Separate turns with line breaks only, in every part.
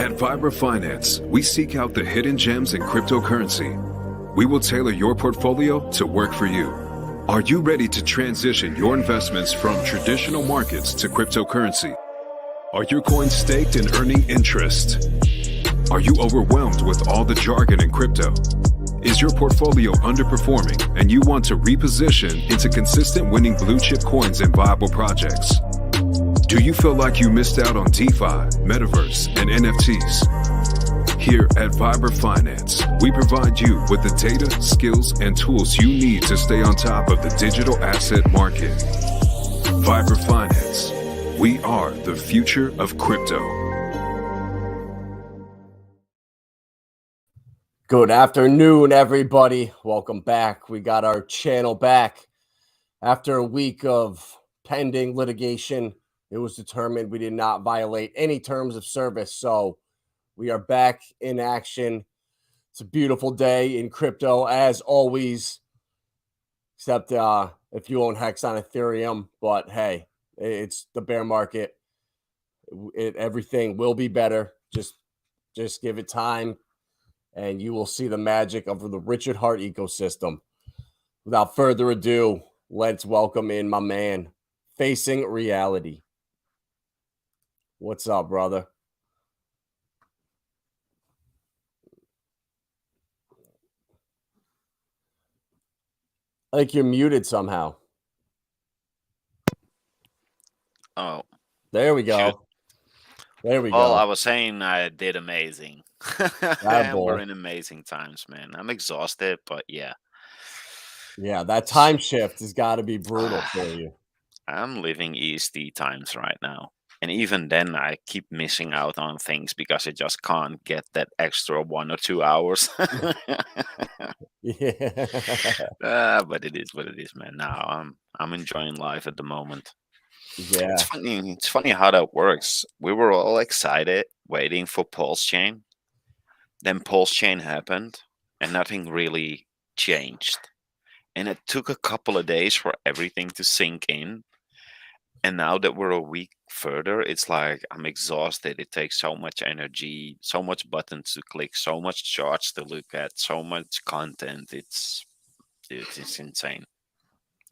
At Vibra Finance, we seek out the hidden gems in cryptocurrency. We will tailor your portfolio to work for you. Are you ready to transition your investments from traditional markets to cryptocurrency? Are your coins staked and earning interest? Are you overwhelmed with all the jargon in crypto? Is your portfolio underperforming and you want to reposition into consistent winning blue chip coins and viable projects? Do you feel like you missed out on DeFi, Metaverse, and NFTs? Here at Vibra Finance, we provide you with the data, skills, and tools you need to stay on top of the digital asset market. Vibra Finance, we are the future of crypto.
Good afternoon, everybody. Welcome back. We got our channel back. After a week of pending litigation, it was determined we did not violate any terms of service. So we are back in action. It's a beautiful day in crypto, as always, except if you own Hex on Ethereum. But hey, it's the bear market. Everything will be better. Just give it time, and you will see the magic of the Richard Heart ecosystem. Without further ado, let's welcome in my man, Facing Reality. What's up, brother? Like you're muted somehow.
Oh,
there we go.
Shoot.
There we
Well,
go.
I was saying I did amazing. We're in amazing times, man. I'm exhausted, but yeah.
Yeah, that time shift has got to be brutal for you.
I'm living EST times right now. And even then, I keep missing out on things because I just can't get that extra 1 or 2 hours.
Yeah.
But it is what it is, man. Now I'm enjoying life at the moment.
Yeah.
It's funny how that works. We were all excited, waiting for Pulsechain. Then Pulsechain happened, and nothing really changed. And it took a couple of days for everything to sink in. And now that we're a week further, it's like I'm exhausted. It takes so much energy, so much buttons to click, so much charts to look at, so much content. It's insane.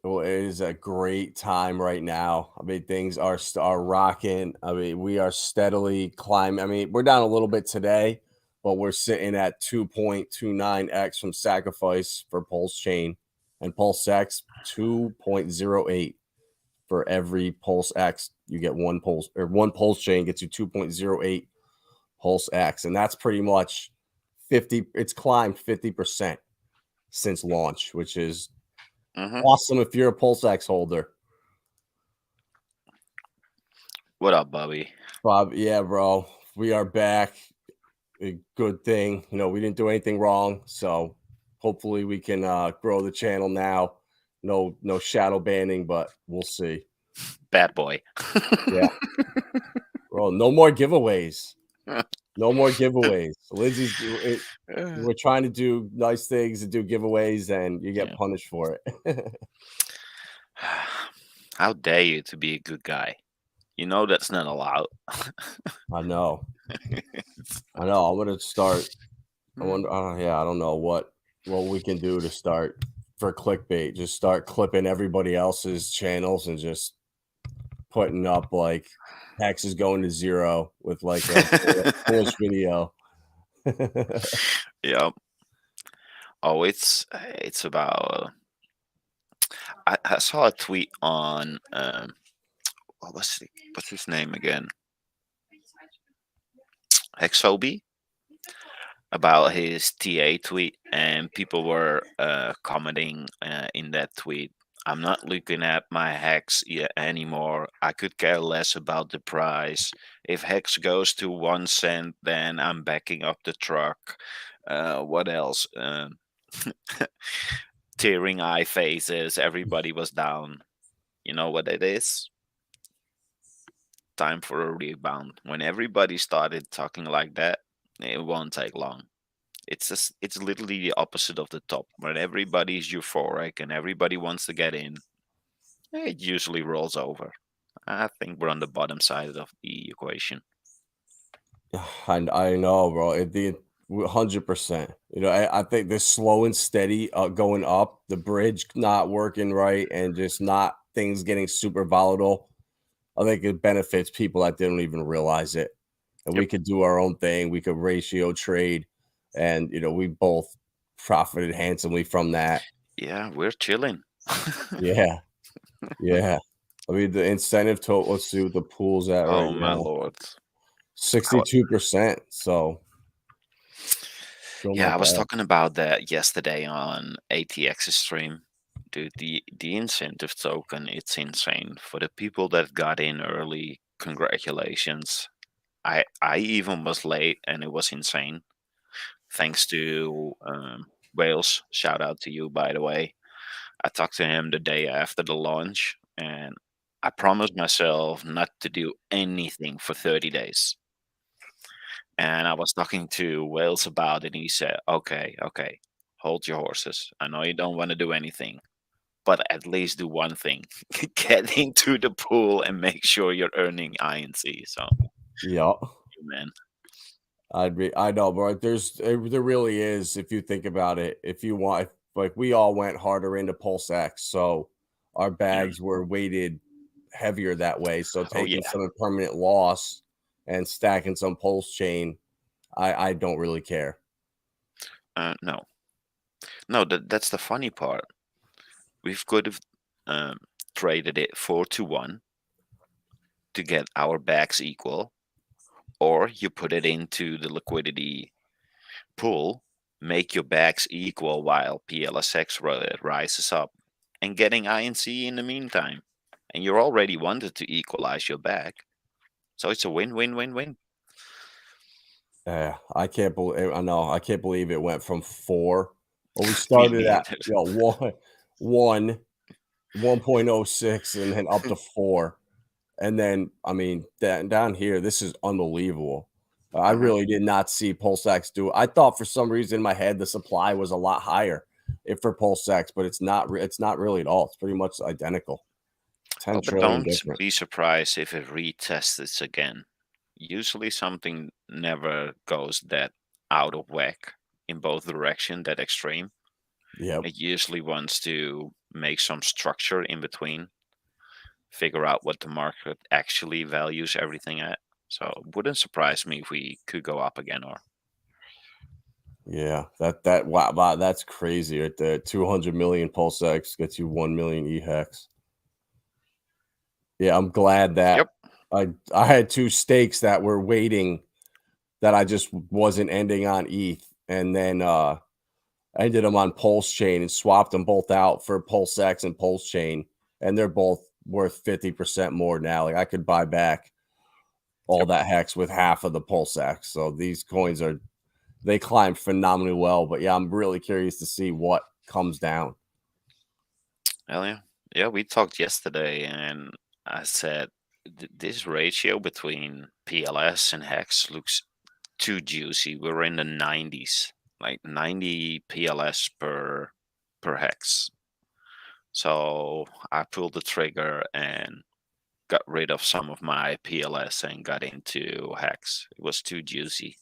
Well, it is a great time right now. I mean, things are rocking. I mean, we are steadily climbing. I mean, we're down a little bit today, but we're sitting at 2.29x from sacrifice for Pulsechain, and PulseX 2.08. For every PulseX, you get one Pulsechain gets you 2.08 PulseX, and that's pretty much 50. It's climbed 50% since launch, which is awesome if you're a PulseX holder.
What up, Bobby?
Bob, yeah, bro, we are back. A good thing, you know, we didn't do anything wrong, so hopefully we can grow the channel now. No shadow banning, but we'll see.
Bad boy.
Yeah. Bro, no more giveaways. No more giveaways. Lindsay's we're trying to do nice things and do giveaways, and you get punished for it.
How dare you to be a good guy? You know that's not allowed.
I know. I'm gonna start. I wonder. I don't know what we can do to start for clickbait. Just start clipping everybody else's channels and just putting up like Hex is going to 0 with like a foolish video.
Yeah. Oh, it's about. I saw a tweet on what's his name again? Hexobi, about his TA tweet, and people were commenting in that tweet. I'm not looking at my Hex anymore. I could care less about the price. If Hex goes to 1 cent, then I'm backing up the truck. What else? Tearing eye faces. Everybody was down. You know what it is? Time for a rebound. When everybody started talking like that, it won't take long. It's literally the opposite of the top. When everybody's euphoric and everybody wants to get in, it usually rolls over. I think we're on the bottom side of the equation.
I know, bro. The 100%. I think this slow and steady going up, the bridge not working right, and just not things getting super volatile. I think it benefits people that didn't even realize it. And
Yep.
we could do our own thing. We could ratio trade, and we both profited handsomely from that.
Yeah, we're chilling.
Yeah, yeah. I mean, the incentive total. Let's see what the pool's at right
Oh my
now.
lord.
62%. So still
Yeah,
not
I was
bad.
talking about that yesterday on ATX's stream. Dude, the incentive token, it's insane. For the people that got in early, congratulations. I even was late and it was insane. Thanks to Wales. Shout out to you, by the way. I talked to him the day after the launch, and I promised myself not to do anything for 30 days. And I was talking to Wales about it, and he said, "Okay, okay, hold your horses. I know you don't want to do anything, but at least do one thing: get into the pool and make sure you're earning INC." So,
Yeah.
man,
I know, bro. There really is, if you think about it. If you want, like, we all went harder into PulseX, so our
yeah,
bags were weighted heavier that way. So
oh
taking
yeah,
some permanent loss and stacking some pulse chain, I don't really care.
no, no, that's the funny part. We could have um, traded it 4-1 to get our bags equal, or you put it into the liquidity pool, make your bags equal while PLSX rises up, and getting INC in the meantime. And you already wanted to equalize your bag, so it's a win-win-win-win.
Yeah, I can't believe. I know. I can't believe it went from four. Well, we
Me
started at
neither.
one 1.06 and then up to four. And then, I mean, down here, this is unbelievable. I
Uh-huh.
really did not see PulseX do it. I thought for some reason in my head the supply was a lot higher if for PulseX, but it's not. It's not really at all. It's pretty much identical. 10
Well, but
trillion
don't
difference.
be surprised if it retests this again. Usually something never goes that out of whack in both direction, that extreme.
Yep.
It usually wants to make some structure in between, figure out what the market actually values everything at. So it wouldn't surprise me if we could go up again or
Yeah. Wow, that's crazy right there. 200 million PulseX gets you 1 million EHEX. Yeah, I'm glad that
yep.
I had two stakes that were waiting that I just wasn't ending on ETH, and then I did them on Pulsechain and swapped them both out for PulseX and Pulsechain, and they're both worth 50% more now. Like, I could buy back all
Yep.
that hex with half of the PulseX. So these coins they climb phenomenally well. But yeah, I'm really curious to see what comes down.
Hell yeah. Yeah, we talked yesterday and I said this ratio between PLS and Hex looks too juicy. We're in the 90s, like 90 PLS per Hex. So I pulled the trigger and got rid of some of my PLS and got into Hex. It was too juicy.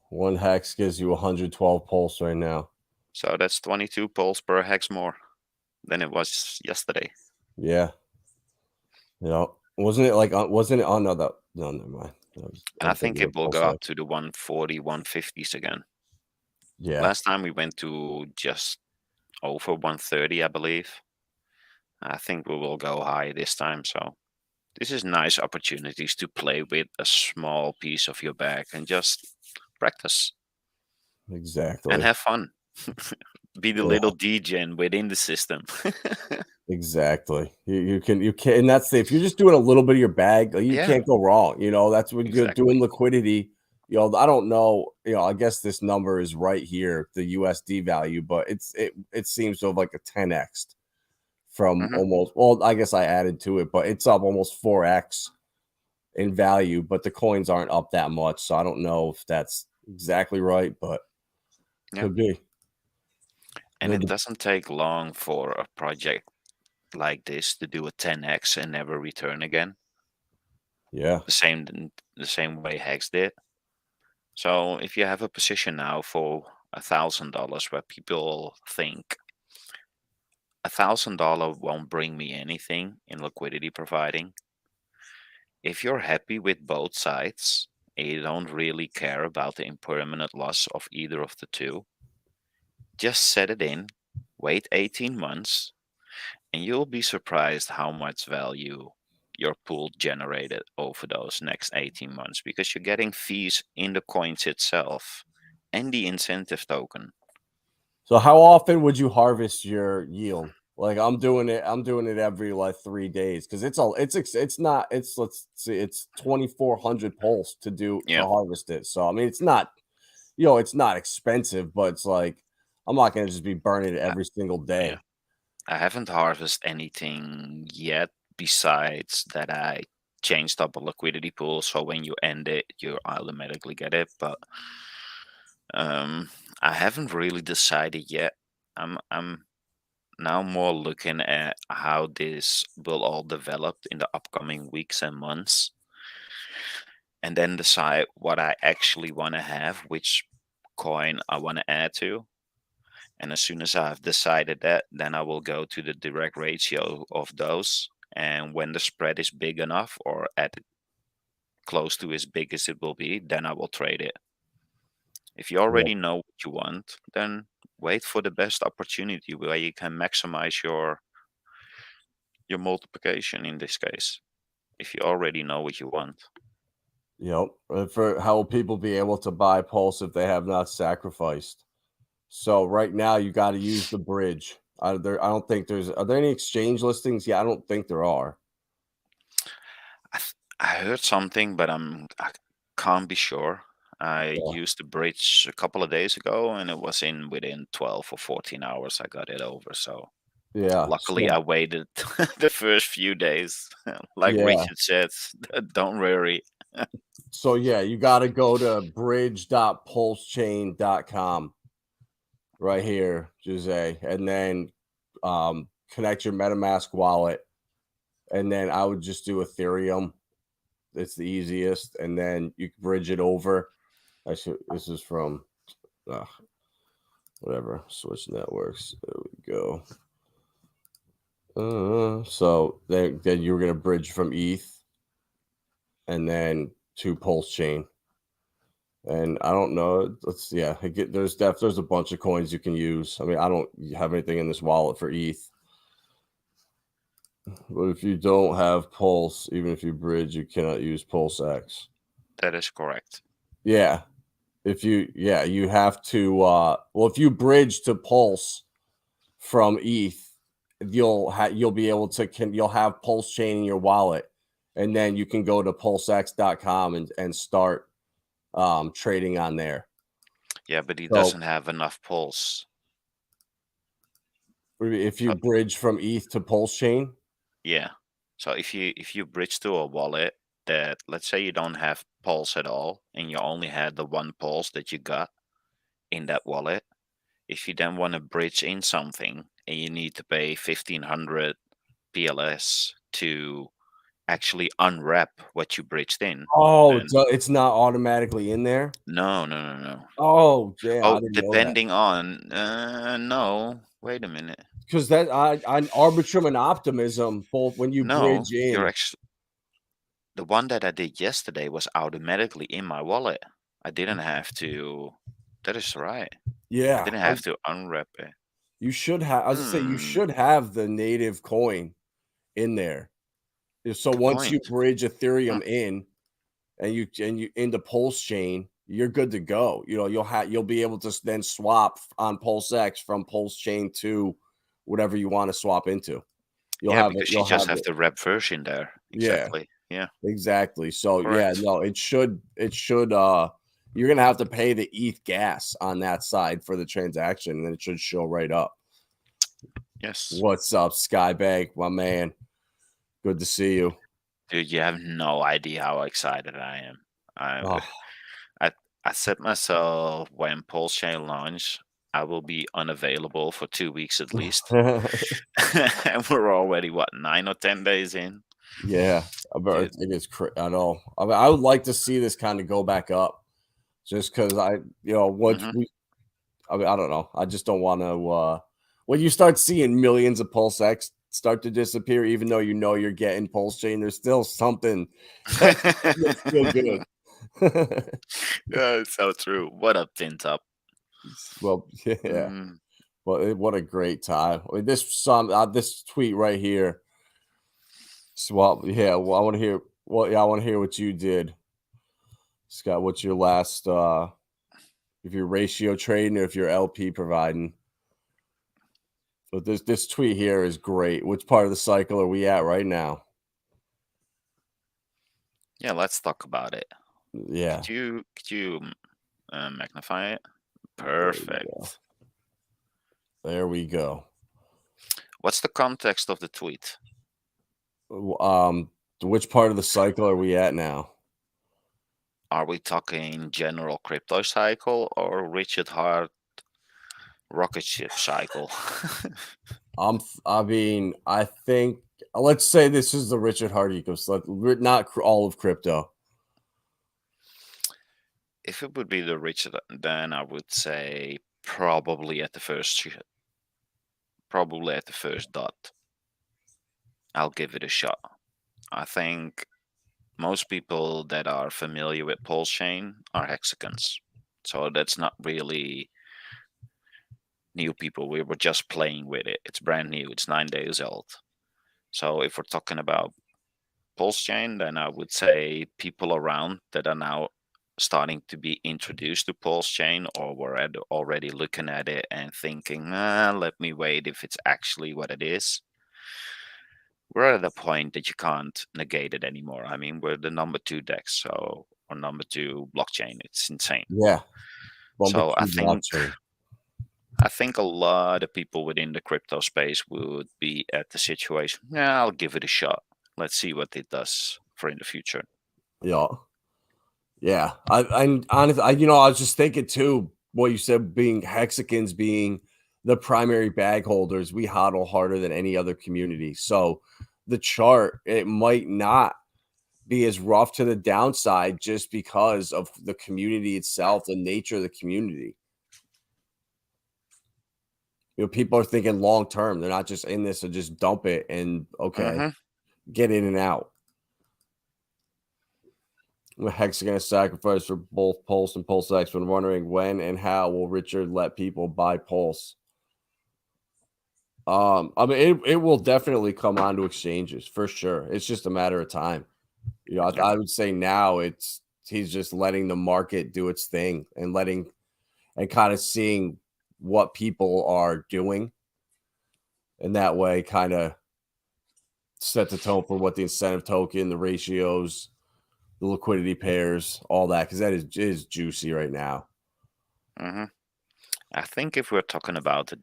One hex gives you 112 pulse right now.
So that's 22 pulls per Hex more than it was yesterday.
Yeah. Wasn't it like wasn't it on no that no never mind.
And I
I'm
think
thinking of
it will go
PulseX.
up to the 140, 150s again.
Yeah,
Last time we went to just over 130, I believe. I think we will go high this time. So this is nice opportunities to play with a small piece of your bag and just practice and
exactly.
have fun. Be the
Yeah.
little DJ within the system.
Exactly. You can, and that's if you're just doing a little bit of your bag, like, you
Yeah,
can't go wrong. That's when you're doing
exactly.
liquidity. I don't know. I guess this number is right here, the USD value, but it seems to have like a 10x from
Hmm.
almost. Well, I guess I added to it, but it's up almost 4x in value. But the coins aren't up that much, so I don't know if that's exactly right, but
Yeah.
could be.
And it doesn't take long for a project like this to do a 10x and never return again.
Yeah.
the same way Hex did. So if you have a position now for $1,000, where people think $1,000 won't bring me anything in liquidity providing, if you're happy with both sides and you don't really care about the impermanent loss of either of the two, just set it in, wait 18 months, and you'll be surprised how much value your pool generated over those next 18 months, because you're getting fees in the coins itself and the incentive token.
So how often would you harvest your yield? Like I'm doing it every like 3 days because it's not it's let's see it's 2,400 pulse to
Yeah.
harvest it. So I mean it's not it's not expensive, but it's like I'm not gonna just be burning it
I,
every single
yeah.
day.
I haven't harvested anything yet besides that I changed up a liquidity pool, so when you end it, you automatically get it. But I haven't really decided yet. I'm now more looking at how this will all develop in the upcoming weeks and months, and then decide what I actually want to have, which coin I want to add to. And as soon as I've decided that, then I will go to the direct ratio of those. And when the spread is big enough, or at close to as big as it will be, then I will trade it. If you
Yeah.
already know what you want, then wait for the best opportunity where you can maximize your multiplication in this case. If you already know what you want.
Yep. For how will people be able to buy pulse if they have not sacrificed? So right now you got to use the bridge. I don't think are there any exchange listings? Yeah, I don't think there are.
I heard something, but I can't be sure. I
Yeah.
used the bridge a couple of days ago, and it was in within 12 or 14 hours. I got it over. So
Yeah.
luckily, I
So
waited the first few days. Like
yeah.
Richard said, don't worry.
So yeah, you got to go to bridge.pulsechain.com right here, Jose, and then connect your MetaMask wallet, and then I would just do Ethereum. It's the easiest, and then you can bridge it over. This is from whatever switch networks. There we go. So then you're gonna bridge from ETH and then to Pulse Chain. And I don't know. There's a bunch of coins you can use. I mean, I don't have anything in this wallet for ETH. But if you don't have Pulse, even if you bridge, you cannot use PulseX.
That is correct.
Yeah. You have to if you bridge to Pulse from ETH, you'll be able to you'll have Pulse Chain in your wallet, and then you can go to pulsex.com and start trading on there.
Yeah, but he
So
doesn't have enough pulse.
if you bridge from ETH to Pulse Chain,
Yeah. So if you bridge to a wallet that, let's say you don't have pulse at all, and you only had the one pulse that you got in that wallet, if you then want to bridge in something and you need to pay 1,500 PLS to actually unwrap what you bridged in, then
it's not automatically in there.
no.
Oh, yeah, I
Oh,
didn't know that.
depending on no. Wait a minute.
Because that on Arbitrum and Optimism, both when you
No,
bridge
you're
in,
actually the one that I did yesterday was automatically in my wallet. I didn't have to. That is right. I
yeah,
didn't have to unwrap it.
you should have. I was gonna say you
Hmm.
should have the native coin in there. So
Good
once you
point.
bridge
Huh.
Ethereum in and you into Pulse Chain, you're good to go. You'll be able to then swap on PulseX from Pulse Chain to whatever you want to swap into. You'll
Yeah,
have it.
because you
You'll
just
have
have
it.
the wrap version there.
Yeah,
Exactly. Yeah.
exactly. So yeah,
Correct.
no, it should you're gonna have to pay the ETH gas on that side for the transaction, and it should show right up.
Yes.
What's up, Skybag, my man? Good to see you.
Dude, you have no idea how excited I am. I
Oh.
I I set myself, when Pulse Chain launch, I will be unavailable for 2 weeks at least. And we're already what, 9 or 10 days in?
Yeah, I
Dude.
think it's I know. I mean, I would like to see this kind of go back up, just because once
Hmm.
we, I mean, I don't know. I just don't want to. When you start seeing millions of PulseX start to disappear, even though you're getting Pulsechain, there's still something that makes you feel good.
Yeah, it's so true. What a pin top.
Well, yeah.
Mm.
Well, what a great time. I mean, this tweet right here. So, well, yeah. Well, I want to hear. Well, yeah, I want to hear what you did, Scott. What's your last? If you're ratio trading or if you're LP providing. But this tweet here is great. Which part of the cycle are we at right now?
Yeah, let's talk about it.
Yeah.
Could you magnify it?
There we go.
Perfect.
There we go.
What's the context of the tweet?
Which part of the cycle are we at now?
Are we talking general crypto cycle or Richard Hart rocket ship cycle?
I mean, I think let's say this is the Richard Hart ecosystem, not all of crypto.
If it would be the Richard, then I would say probably at the first dot. I'll give it a shot. I think most people that are familiar with Pulsechain are hexagons. So that's not really new people. We were just playing with it. It's brand new. It's 9 days old. So if we're talking about Pulsechain, then I would say people around that are now starting to be introduced to Pulsechain or were already looking at it and thinking, let me wait if it's actually what it is. We're at a point that you can't negate it anymore. I mean, we're the number 2 DEX, or number 2 blockchain. It's insane.
Yeah. Number
So
2 blockchain.
I think a lot of people within the crypto space would be at the situation. Yeah, I'll give it a shot. Let's see what it does for in the future.
Yeah. Yeah. I honestly, I was just thinking too, what you said being hexagons being the primary bag holders, we hodl harder than any other community. So the chart, it might not be as rough to the downside just because of the community itself, the nature of the community. People are thinking long term. They're not just in this to just dump it and get in and out. Hexagon sacrifice for both Pulse and PulseX. When wondering when and how will Richard let people buy Pulse? I mean, it will definitely come onto exchanges for sure. It's just a matter of time. I would say now he's just letting the market do its thing and kind of seeing what people are doing, and that way kind of set the tone for what the incentive token, the ratios, the liquidity pairs, all that, because that is juicy right now.
I think if we're talking about the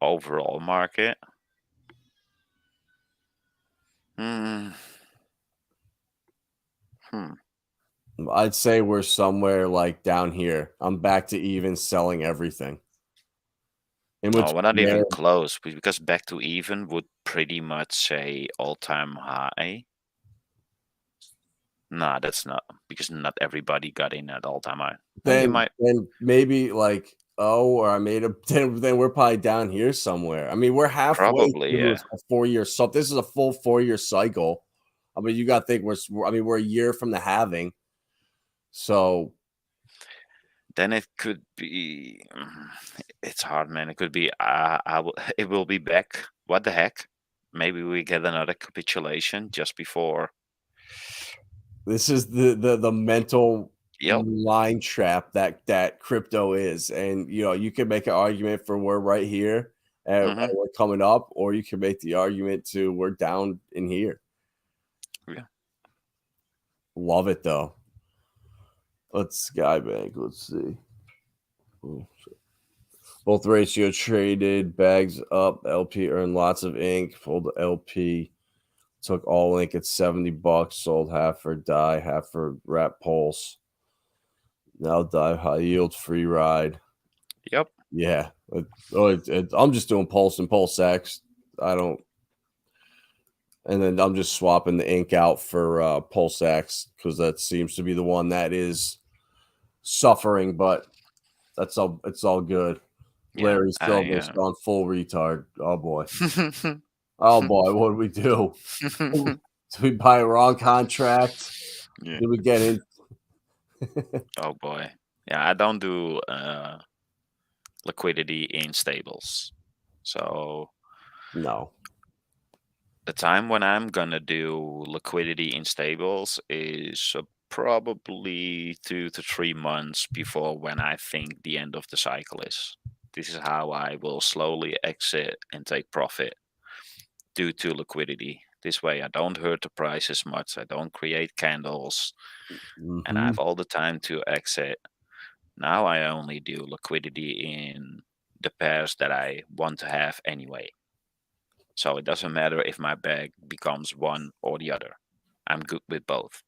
overall market,
I'd say we're somewhere like down here. I'm back to even selling everything.
no, we're not even close, because back to even would pretty much say all-time high. Nah, that's not, because not everybody got in at all-time high.
Then maybe like, or I made a then we're probably down here somewhere. I mean, we're halfway through a 4-year. So this is a full 4-year cycle. I mean, you got to think we're a year from the halving. So
then it could be, it's hard, man. It could be, it will be back. What the heck? Maybe we get another capitulation just before.
This is the mental line trap that crypto is. And, you can make an argument for we're right here and we're coming up, or you can make the argument to we're down in here.
Yeah.
Love it, though. Let's Skybank. Let's see. Both ratio traded, bags up. LP earned lots of ink. Pulled LP. Took all ink at $70. Sold half for DAI, half for Wrap Pulse. Now DAI high yield free ride.
Yep.
Yeah. I'm just doing Pulse and PulseX. And then I'm just swapping the ink out for PulseX because that seems to be the one that is suffering, but it's all good.
Yeah,
Larry Silver's
I
gone full retard. Oh boy. Oh boy, what did we do? Did we buy a wrong contract?
yeah.
Did we get in?
Oh boy. Yeah, I don't do liquidity in stables. So
No.
the time when I'm gonna do liquidity in stables is probably 2 to 3 months before when I think the end of the cycle is. This is how I will slowly exit and take profit due to liquidity. This way, I don't hurt the price as much. I don't create candles, and I
Hmm.
have all the time to exit. Now I only do liquidity in the pairs that I want to have anyway. So it doesn't matter if my bag becomes one or the other. I'm good with both.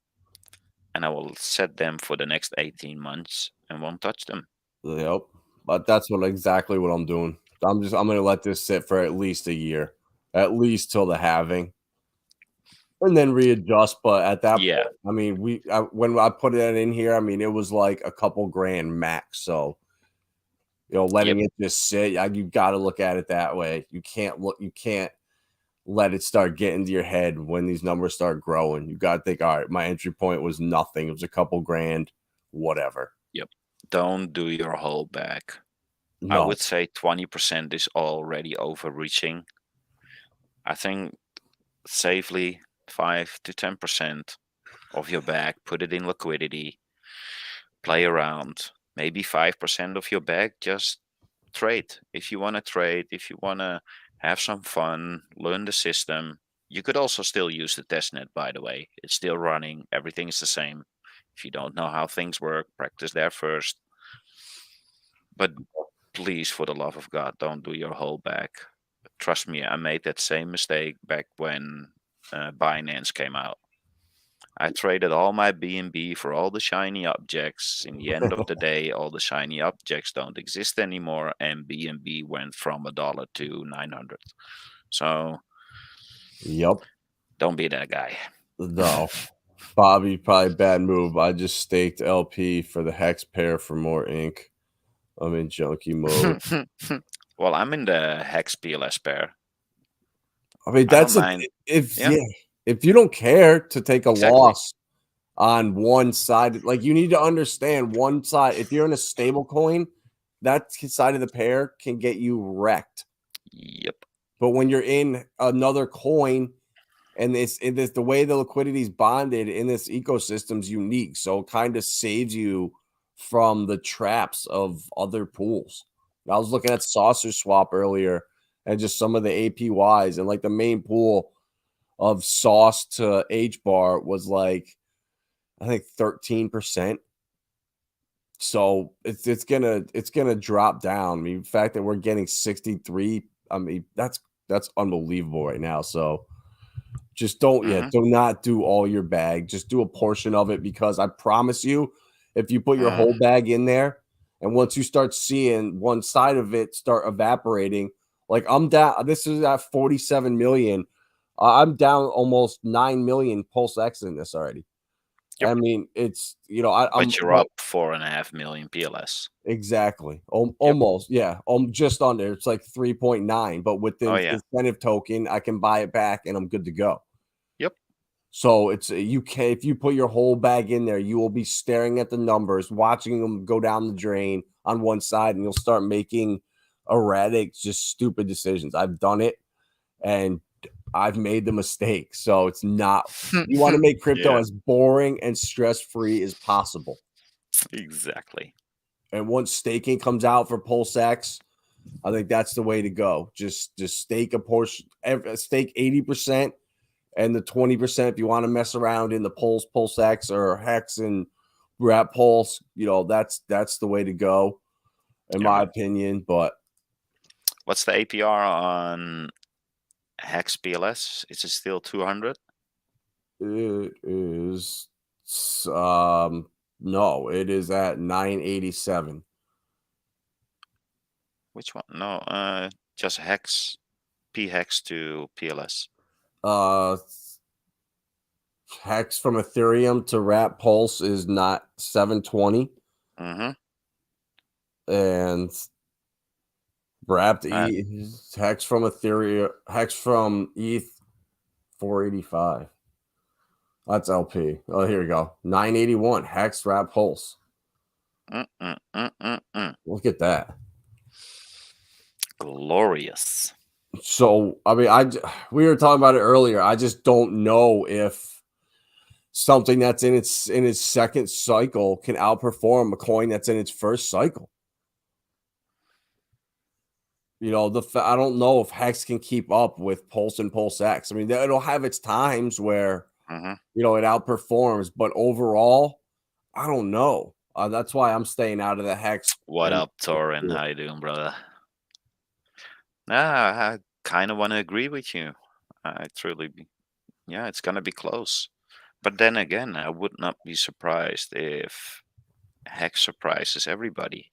And I will set them for the next 18 months and won't touch them.
Yep. But that's exactly what I'm doing. I'm gonna let this sit for at least a year, at least till the halving, and then readjust. But at that
Yeah.
point, I mean, when I put it in here, I mean, it was like a couple grand max. So
Yep.
letting it just sit, you got to look at it that way. You can't let it start getting to your head when these numbers start growing. You got to think, all right, my entry point was nothing. It was a couple grand, whatever.
Yep. Don't do your whole bag. I
No.
would say 20% is already overreaching. I think safely 5 to 10% of your bag, put it in liquidity, play around. Maybe 5% of your bag, just trade. If you want to trade, if you want to have some fun, learn the system. You could also still use the testnet, by the way. It's still running. Everything is the same. If you don't know how things work, practice there first. But please, for the love of God, don't do your whole bag. Trust me, I made that same mistake back when Binance came out. I traded all my BNB for all the shiny objects. In the end of the day, all the shiny objects don't exist anymore, and BNB went from $1 to 900. So
Yep.
don't be that guy.
No. Bobby, probably bad move. I just staked LP for the hex pair for more ink. I'm in junkie mode.
Well, I'm in the Hex PLS pair.
I mean,
I don't
that's
mind. Yeah,
if you don't care to take a
exactly.
loss on one side, like you need to understand one side. If you're in a stable coin, that side of the pair can get you wrecked.
Yep.
But when you're in another coin and this the way the liquidity is bonded in this ecosystem is unique, so it kind of saves you from the traps of other pools. I was looking at Saucer Swap earlier and just some of the APYs, and like the main pool of Sauce to H bar was like I think 13%. So it's gonna drop down. I mean, the fact that we're getting 63, I mean, that's unbelievable right now. So just
Hmm.
do not do all your bag. Just do a portion of it because I promise you, if you put your
Hmm.
whole bag in there, and once you start seeing one side of it start evaporating, like I'm down. This is at 47 million. I'm down almost 9 million PulseX in this already.
Yep.
I mean, it's I'm
But you're
but
up 4.5 million PLS.
exactly.
Yep.
Almost, yeah. Just under. It's like 3.9, but with
Oh
the
yeah.
incentive token, I can buy it back and I'm good to go.
Yep.
So it's you can if you put your whole bag in there, you will be staring at the numbers, watching them go down the drain on one side, and you'll start making erratic, just stupid decisions. I've done it and I've made the mistake. So it's not you want to make crypto
Yeah.
as boring and stress-free as possible.
Exactly.
And once staking comes out for PulseX, I think that's the way to go. Just stake a portion, stake 80%, and the 20% if you want to mess around in the PulseX or Hex and we're at Pulse. That's the way to go, in
Yep.
my opinion. But
What's the APR on Hex PLS? Is it still 200?
it is no, it is at 987.
Which one? No, just Hex, P Hex to PLS.
Hex from Ethereum to wrap Pulse is not 720,
Mm-hmm.
and wrapped Hex from Ethereum, Hex from ETH 485. That's LP. Oh, here we go. 981 Hex wrap Pulse. Look at that.
Glorious.
So, I mean, we were talking about it earlier. I just don't know if something that's in its second cycle can outperform a coin that's in its first cycle. You know, I don't know if Hex can keep up with Pulse and PulseX. I mean, it'll have its times where
Mm-hmm.
you know it outperforms, but overall, I don't know. That's why I'm staying out of the Hex.
What up, Torin? How you doing, brother? I kind of want to agree with you. I truly, yeah, it's gonna be close. But then again, I would not be surprised if Hex surprises everybody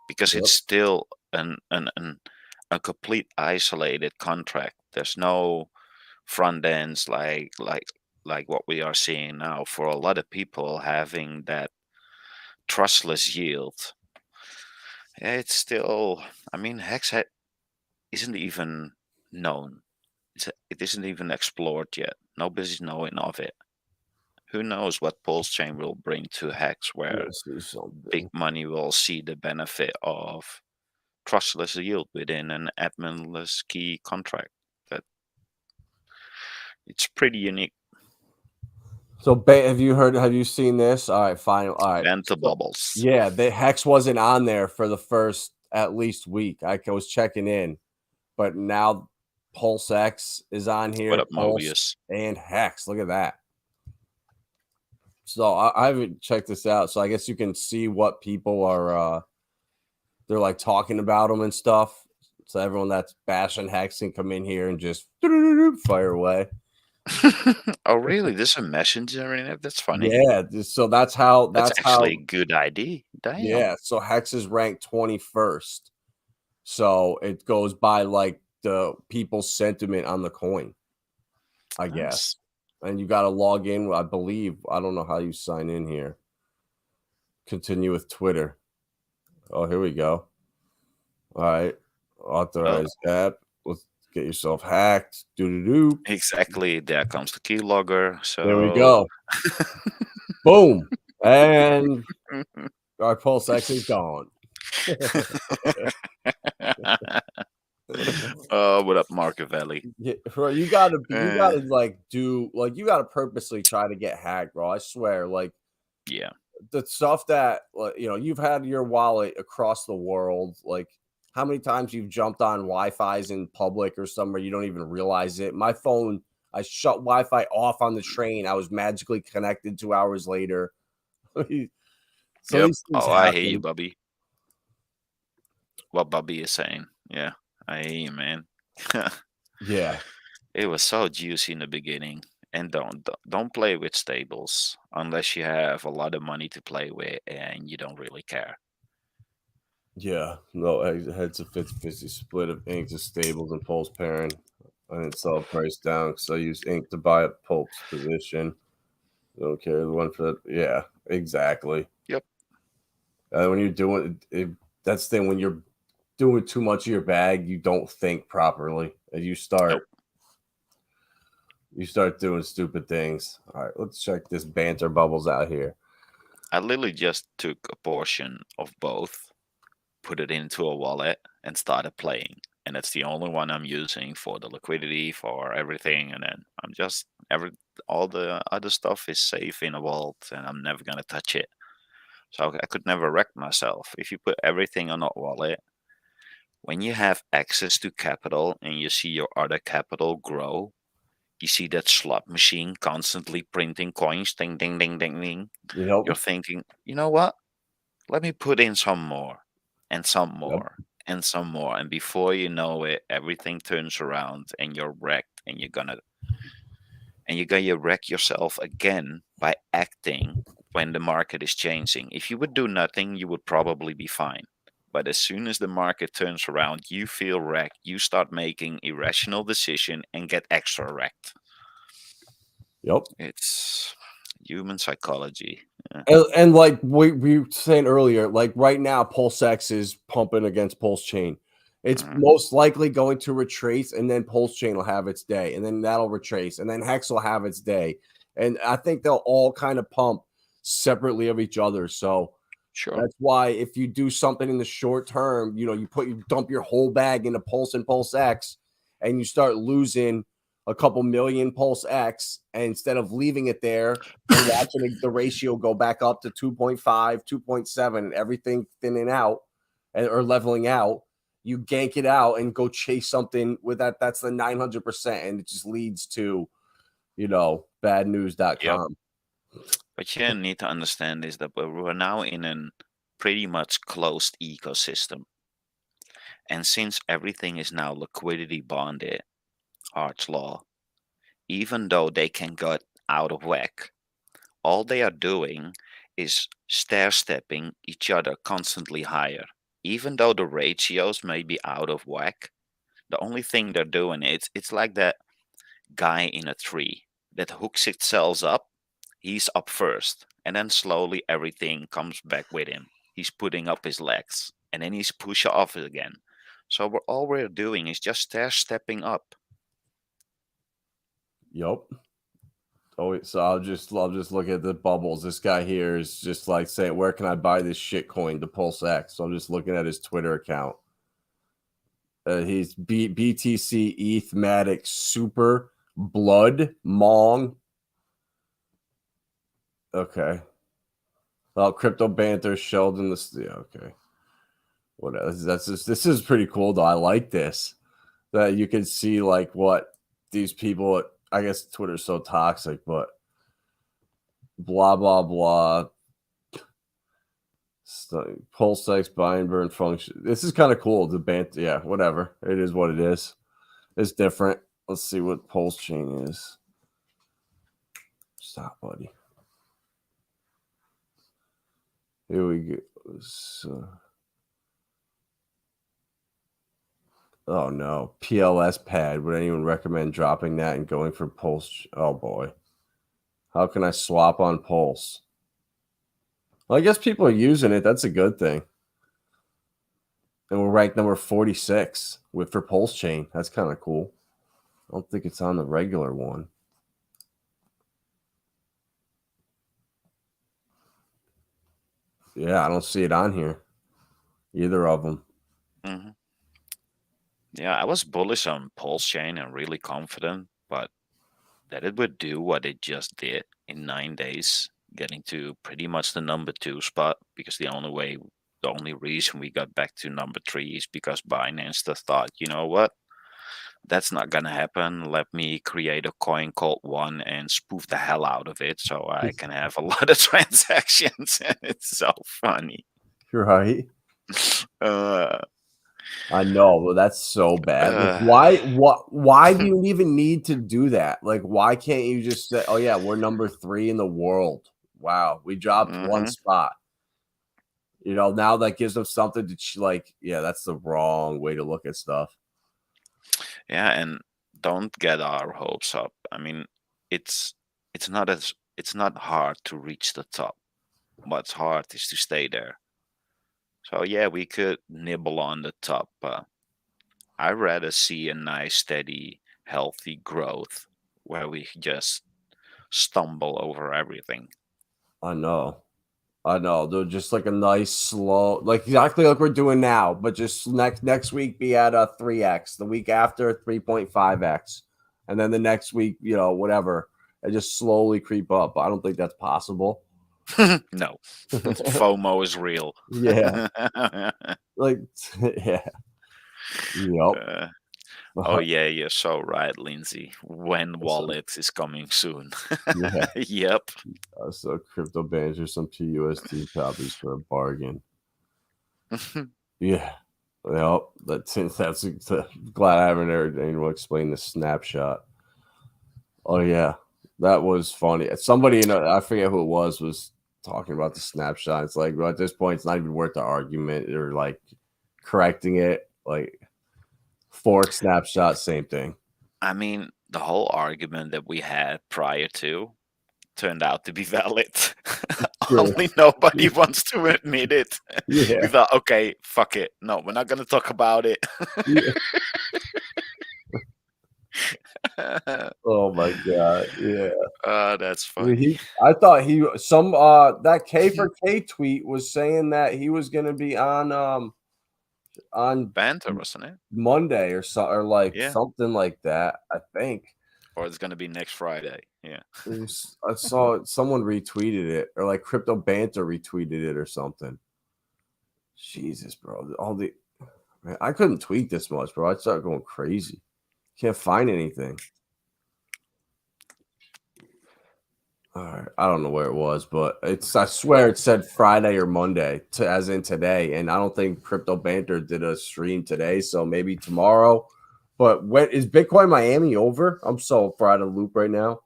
because
Yep.
it's still a complete isolated contract. There's no front ends like what we are seeing now. For a lot of people, having that trustless yield, it's still. I mean, isn't even known. It isn't even explored yet. Nobody's knowing of it. Who knows what Pulsechain will bring to Hex, where
Let's see something.
big money will see the benefit of trustless yield within an adminless key contract. That it's pretty unique.
So, have you seen this? All right, fine. All right.
And the bubbles.
Yeah, the Hex wasn't on there for the first at least week. I was checking in, but now PulseX is on here.
What up,
Pulse
Mobius?
and Hex. Look at that. So I haven't checked this out. So I guess you can see what people are they're like talking about them and stuff. So everyone that's bashing Hex can come in here and just fire away.
Oh, really? There's a messenger in it? That's funny.
Yeah. So that's how
That's actually a good idea. Damn.
Yeah. So Hex is ranked 21st. So it goes by like the people's sentiment on the coin, I guess. And you got to log in, I believe. I don't know how you sign in here. Continue with Twitter. Oh, here we go. All right. Authorized app. Let's get yourself hacked. Do.
Exactly. There comes the keylogger. So
There we go. Boom. And our PulseX is gone.
Oh, what up, Marcavelli?
Yeah, bro, you gotta like you gotta purposely try to get hacked, bro. I swear, like
Yeah.
the stuff that you know, you've had your wallet across the world, like how many times you've jumped on Wi-Fi's in public or somewhere you don't even realize it. My phone, I shut Wi-Fi off on the train. I was magically connected 2 hours later. So
Yep.
these things
Oh, I hear
happen.
you, Bubby. What Bubby is saying. Yeah, I hear you, man.
Yeah.
It was so juicy in the beginning. And don't play with stables unless you have a lot of money to play with and you don't really care.
Yeah, no, heads a 50-50 split of ink to stables and pulse pairing. I didn't sell price down because I used ink to buy up pulp's position. Don't care the one for that. Yeah, exactly.
Yep.
When you're doing it, that's the thing. When you're doing too much of your bag, you don't think properly, and you start doing stupid things. All right, let's check this banter bubbles out here.
I literally just took a portion of both, put it into a wallet, and started playing. And it's the only one I'm using for the liquidity, for everything. And then I'm just all the other stuff is safe in a vault, and I'm never gonna touch it. So I could never wreck myself. If you put everything on a wallet, when you have access to capital and you see your other capital grow, you see that slot machine constantly printing coins, ding, ding, ding, ding, ding.
Yep.
You're thinking, you know what? Let me put in some more and some more and some more. And before you know it, everything turns around and you're wrecked and you're gonna wreck yourself again by acting when the market is changing. If you would do nothing, you would probably be fine. But as soon as the market turns around, you feel wrecked. You start making irrational decision and get extra wrecked.
Yep.
It's human psychology.
And like we were saying earlier, like right now, PulseX is pumping against Pulsechain. It's most likely going to retrace, and then Pulsechain will have its day, and then that'll retrace, and then Hex will have its day. And I think they'll all kind of pump separately of each other. So
Sure.
that's why if you do something in the short term, you dump your whole bag into Pulse and PulseX, and you start losing a couple million PulseX, and instead of leaving it there and watching the ratio go back up to 2.5, 2.7, everything thinning out or leveling out, you gank it out and go chase something with that. That's the 900%. And it just leads to, badnews.com.
Yep. What you need to understand is that we're now in a pretty much closed ecosystem. And since everything is now liquidity bonded, Arch law, even though they can get out of whack, all they are doing is stair-stepping each other constantly higher. Even though the ratios may be out of whack, the only thing they're doing it's like that guy in a tree that hooks itself up. He's up first, and then slowly everything comes back with him. He's putting up his legs, and then he's push off again. So all we're doing is just stair-stepping up.
Yep. Oh, so I'll just look at the bubbles. This guy here is just like saying, "Where can I buy this shit coin to PulseX?" So I'm just looking at his Twitter account. He's BTC ETHmatic Super Blood Mong. Okay. Well, Crypto Banter Sheldon. Okay. Whatever. This is pretty cool though. I like this. That you can see like what these people. I guess Twitter's so toxic, but blah blah blah. PulseX buy and burn function. This is kind of cool. The banter, yeah, whatever. It is what it is. It's different. Let's see what Pulsechain is. Stop, buddy. Here we go. Oh no, PLS pad. Would anyone recommend dropping that and going for Pulse? Oh boy, how can I swap on Pulse? Well, I guess people are using it. That's a good thing. And we're ranked number 46 for Pulsechain. That's kind of cool. I don't think it's on the regular one. Yeah, I don't see it on here. Either of them.
Mm-hmm. Yeah, I was bullish on Pulsechain and really confident, but that it would do what it just did in 9 days, getting to pretty much the number 2 spot, because the only reason we got back to number 3 is because Binance just thought, you know what? That's not gonna happen. Let me create a coin called One and spoof the hell out of it so I can have a lot of transactions. It's so funny.
Right. I know, but that's so bad. Like, why do you even need to do that? Like, why can't you just say, "Oh yeah, we're number 3 in the world. Wow, we dropped one spot." Now that gives them something to yeah, that's the wrong way to look at stuff.
Yeah, and don't get our hopes up. I mean, it's not hard to reach the top. What's hard is to stay there. So yeah, we could nibble on the top, but I'd rather see a nice, steady, healthy growth where we just stumble over everything.
I know. They're just like a nice, slow, like exactly like we're doing now, but just next week be at a 3x, the week after 3.5x, and then the next week, whatever, and just slowly creep up. I don't think that's possible.
No, FOMO is real.
Yeah. Like, yeah. Yep.
Oh yeah, you're so right, Lindsay. When wallet is coming soon.
Yeah.
Yep.
So crypto bans or some PUSD copies for a bargain. Yeah. Well, that's glad I haven't heard anyone explain the snapshot. Oh yeah, that was funny. Somebody, I forget who it was talking about the snapshot. It's like, well, at this point, it's not even worth the argument, or like correcting it, like fork snapshot, same thing.
I mean, the whole argument that we had prior to turned out to be valid. Only nobody wants to admit it.
Yeah.
We thought, okay, fuck it. No, we're not going to talk about it.
Yeah. Oh my god. Yeah.
That's funny.
I thought that K for K tweet was saying that he was gonna be on
Banter, wasn't it?
Monday or
Yeah.
something like that, I think.
Or it's gonna be next Friday. Yeah.
I saw someone retweeted it, or like Crypto Banter retweeted it or something. Jesus, bro. Man, I couldn't tweet this much, bro. I'd start going crazy. Can't find anything. All right. I don't know where it was, but I swear it said Friday or Monday, as in today. And I don't think Crypto Banter did a stream today, so maybe tomorrow. But when is Bitcoin Miami over? I'm so far out of the loop right now.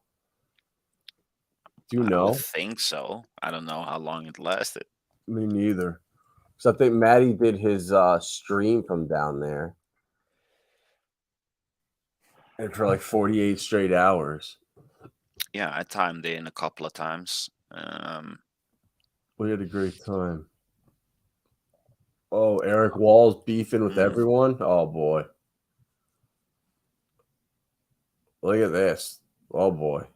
Do you know?
I would think so. I don't know how long it lasted.
Me neither. Because I think Maddie did his stream from down there. And for like 48 straight hours.
Yeah, I timed in a couple of times.
We had a great time. Oh, Eric Wall's beefing with everyone. Oh boy. Look at this. Oh boy.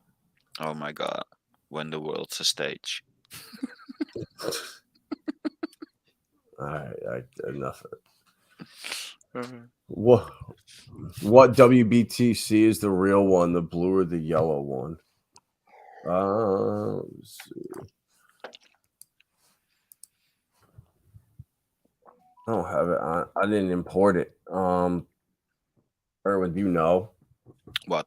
Oh my god. When the world's a stage.
All right, enough of it. What WBTC is the real one, the blue or the yellow one? Let's see. I don't have it. I didn't import it. Erwin, do you know
What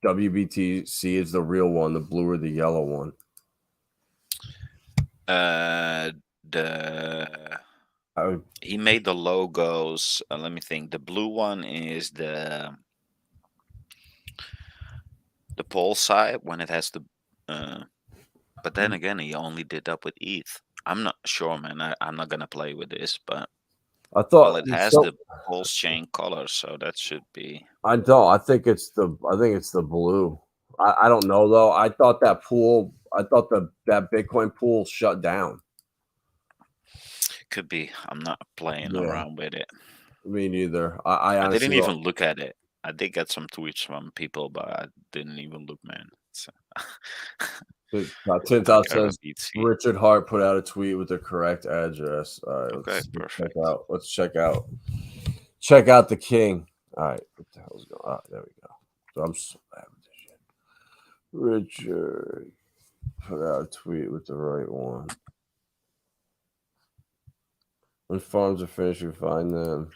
WBTC is the real one, the blue or the yellow one?
He made the logos. Let me think. The blue one is the Pulse side when it has the. But then again, he only did that with ETH. I'm not sure, man. I'm not gonna play with this, but
I thought
it has the Pulsechain color, so that should be.
I think it's the blue. I don't know though. I thought that Bitcoin pool shut down.
Could be. I'm not playing around with it.
Me neither.
I didn't even look at it. I did get some tweets from people, but I didn't even look, man. So.
Tintout says Richard Hart put out a tweet with the correct address. All right,
perfect.
Let's check out the king. All right, what the hell's going on? There we go. So I'm so bad with this shit. Richard put out a tweet with the right one. When farms are finished, we find them.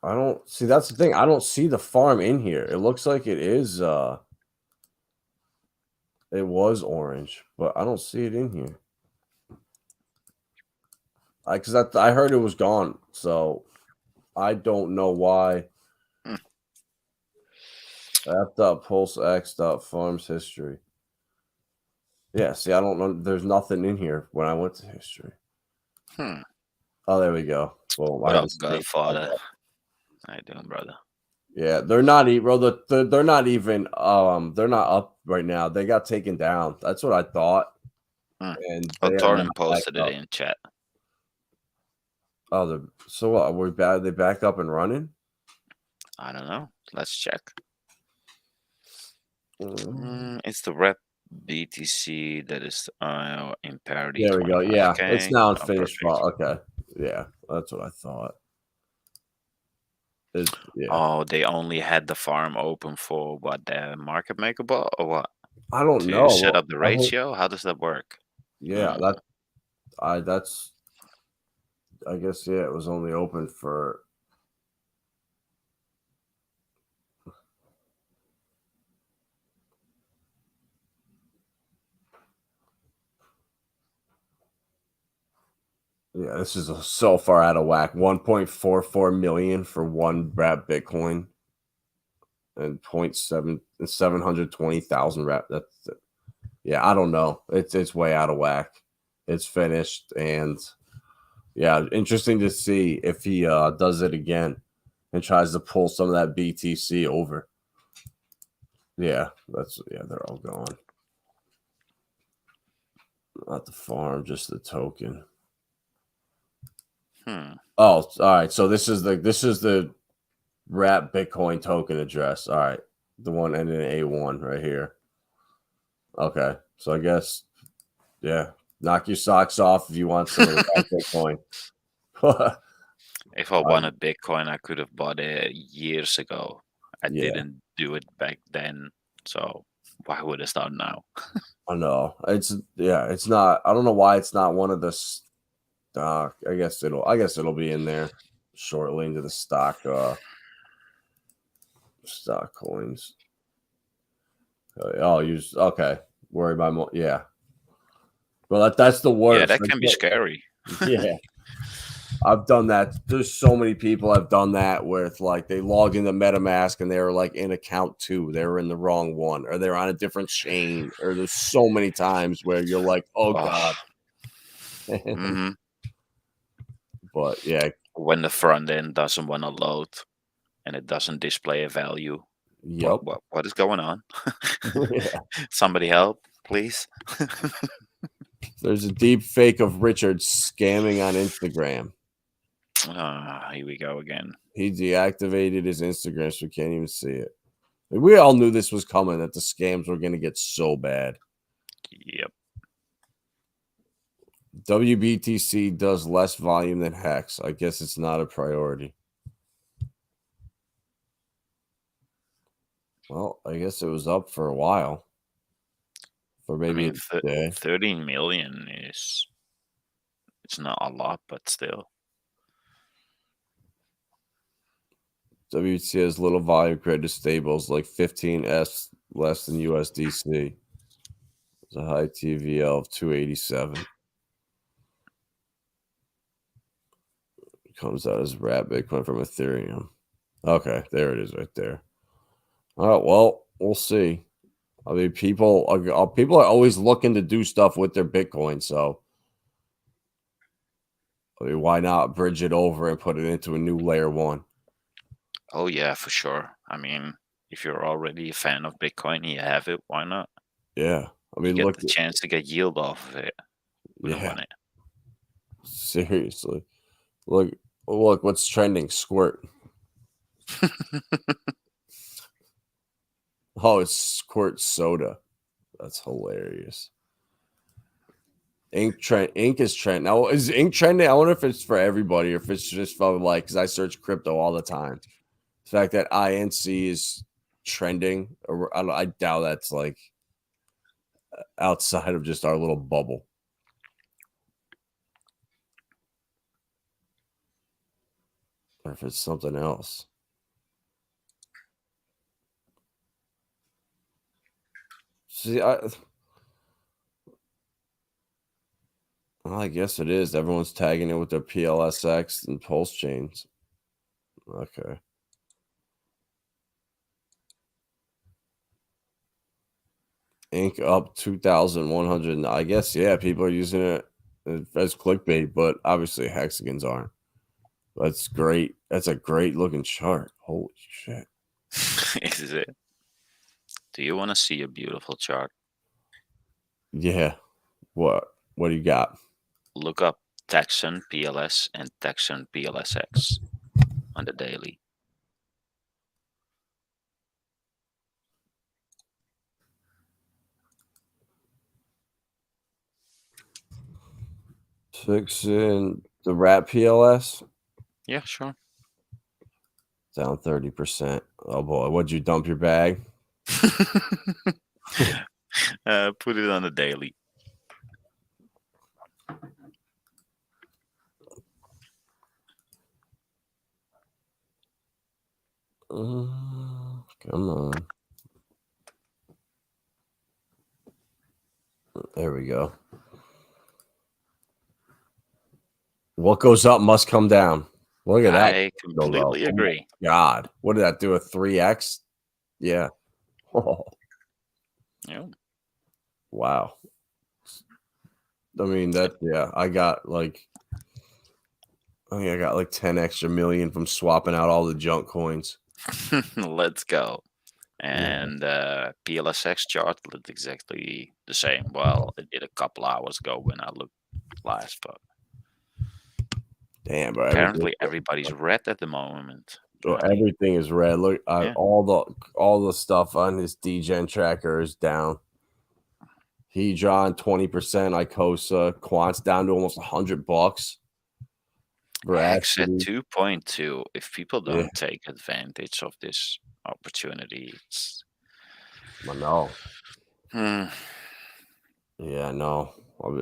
I don't see. That's the thing. I don't see the farm in here. It looks like it is. It was orange, but I don't see it in here. Because I heard it was gone, so I don't know why. App.PulseX.farms history. Yeah, see, I don't know. There's nothing in here when I went to history. Oh, there we go. Well,
what up, Godfather? How you doing, brother?
Yeah, they're not bro. They're not even. They're not up right now. They got taken down. That's what I thought. And
Torrin posted it in chat.
Oh, so what? We're bad. They back up and running.
I don't know. Let's check. It's the rep BTC that is in parity.
There we go. Yeah, it's now in finished. Okay. Yeah, that's what I thought.
Oh, they only had the farm open for what, the market maker bot or what?
I don't know.
Set up the ratio. How does that work?
Yeah, I guess it was only open for. Yeah, this is so far out of whack. 1.44 million for one wrap Bitcoin, and 720,000 wrap. That's it. Yeah, I don't know. It's way out of whack. It's finished, and yeah, interesting to see if he does it again and tries to pull some of that BTC over. Yeah, they're all gone. Not the farm, just the token. Oh, all right. So this is the wrap Bitcoin token address. All right, the one ending in A1 right here. Okay, so I guess knock your socks off if you want some of that Bitcoin.
If I wanted Bitcoin, I could have bought it years ago. I
Yeah.
didn't do it back then, so why would I start now?
I know it's not. I don't know why it's not one of the stock. I guess it'll be in there shortly into the stock coins. I'll use Worry about more. Yeah. Well, that's the worst.
Yeah, that can be scary.
Yeah. I've done that. There's so many people I've done that with, like they logged into MetaMask and they were like in account 2. They were in the wrong one, or they're on a different chain, or there's so many times where you're like, oh God. But yeah.
When the front end doesn't want to load and it doesn't display a value.
Yep.
What is going on?
Yeah.
Somebody help, please.
There's a deep fake of Richard scamming on Instagram.
Here we go again.
He deactivated his Instagram, so we can't even see it. We all knew this was coming, that the scams were going to get so bad.
Yep.
WBTC does less volume than Hex. I guess it's not a priority. Well, I guess it was up for a while. For maybe a day.
13 million it's not a lot, but still.
WBTC has little volume compared to stables, like 15S less than USDC. It's a high TVL of 287. Comes out as wrap Bitcoin from Ethereum. Okay, there it is right there. All right, well, we'll see. I mean, people are always looking to do stuff with their Bitcoin, so I mean, why not bridge it over and put it into a new layer 1?
Oh yeah, for sure. I mean, if you're already a fan of Bitcoin, you have it. Why not?
Yeah, I mean,
you
look,
get the chance to get yield off of it.
Yeah, seriously. Look, what's trending? Squirt. Oh, it's Squirt soda. That's hilarious. Ink is trend. Now, is Ink trending? I wonder if it's for everybody or if it's just for like, because I search crypto all the time. The fact that INC is trending, or I doubt that's like outside of just our little bubble. Or if it's something else. See, I guess it is. Everyone's tagging it with their PLSX and pulse chains. Okay. Ink up 2,100. I guess, yeah, people are using it as clickbait, but obviously hexagons aren't. That's great. That's a great looking chart. Holy shit.
Is it? Do you want to see a beautiful chart?
Yeah. What do you got?
Look up Texan PLS and Texan PLSX on the daily.
Fixing the rat PLS?
Yeah, sure.
Down 30%. Oh boy, what'd you dump your bag?
Put it on the daily.
Come on. There we go. What goes up must come down. Look at that.
I completely agree.
Oh God, what did that do? A 3x? Yeah. Oh.
Yeah.
Wow. I mean that. Yeah, I got like 10 extra million from swapping out all the junk coins.
Let's go.
Yeah.
And PLSX chart looked exactly the same. Well, it did a couple hours ago when I looked last, but
Damn, bro.
apparently everybody's red at the moment.
Everything is red. Look,
Yeah.
all the stuff on his degen tracker is down. Hedron 20%, ICOSA, Quant's down to almost $100.
X at
Veracity,
2.2. If people
yeah,
don't take advantage of this opportunity, it's
I know.
hmm,
Yeah, no.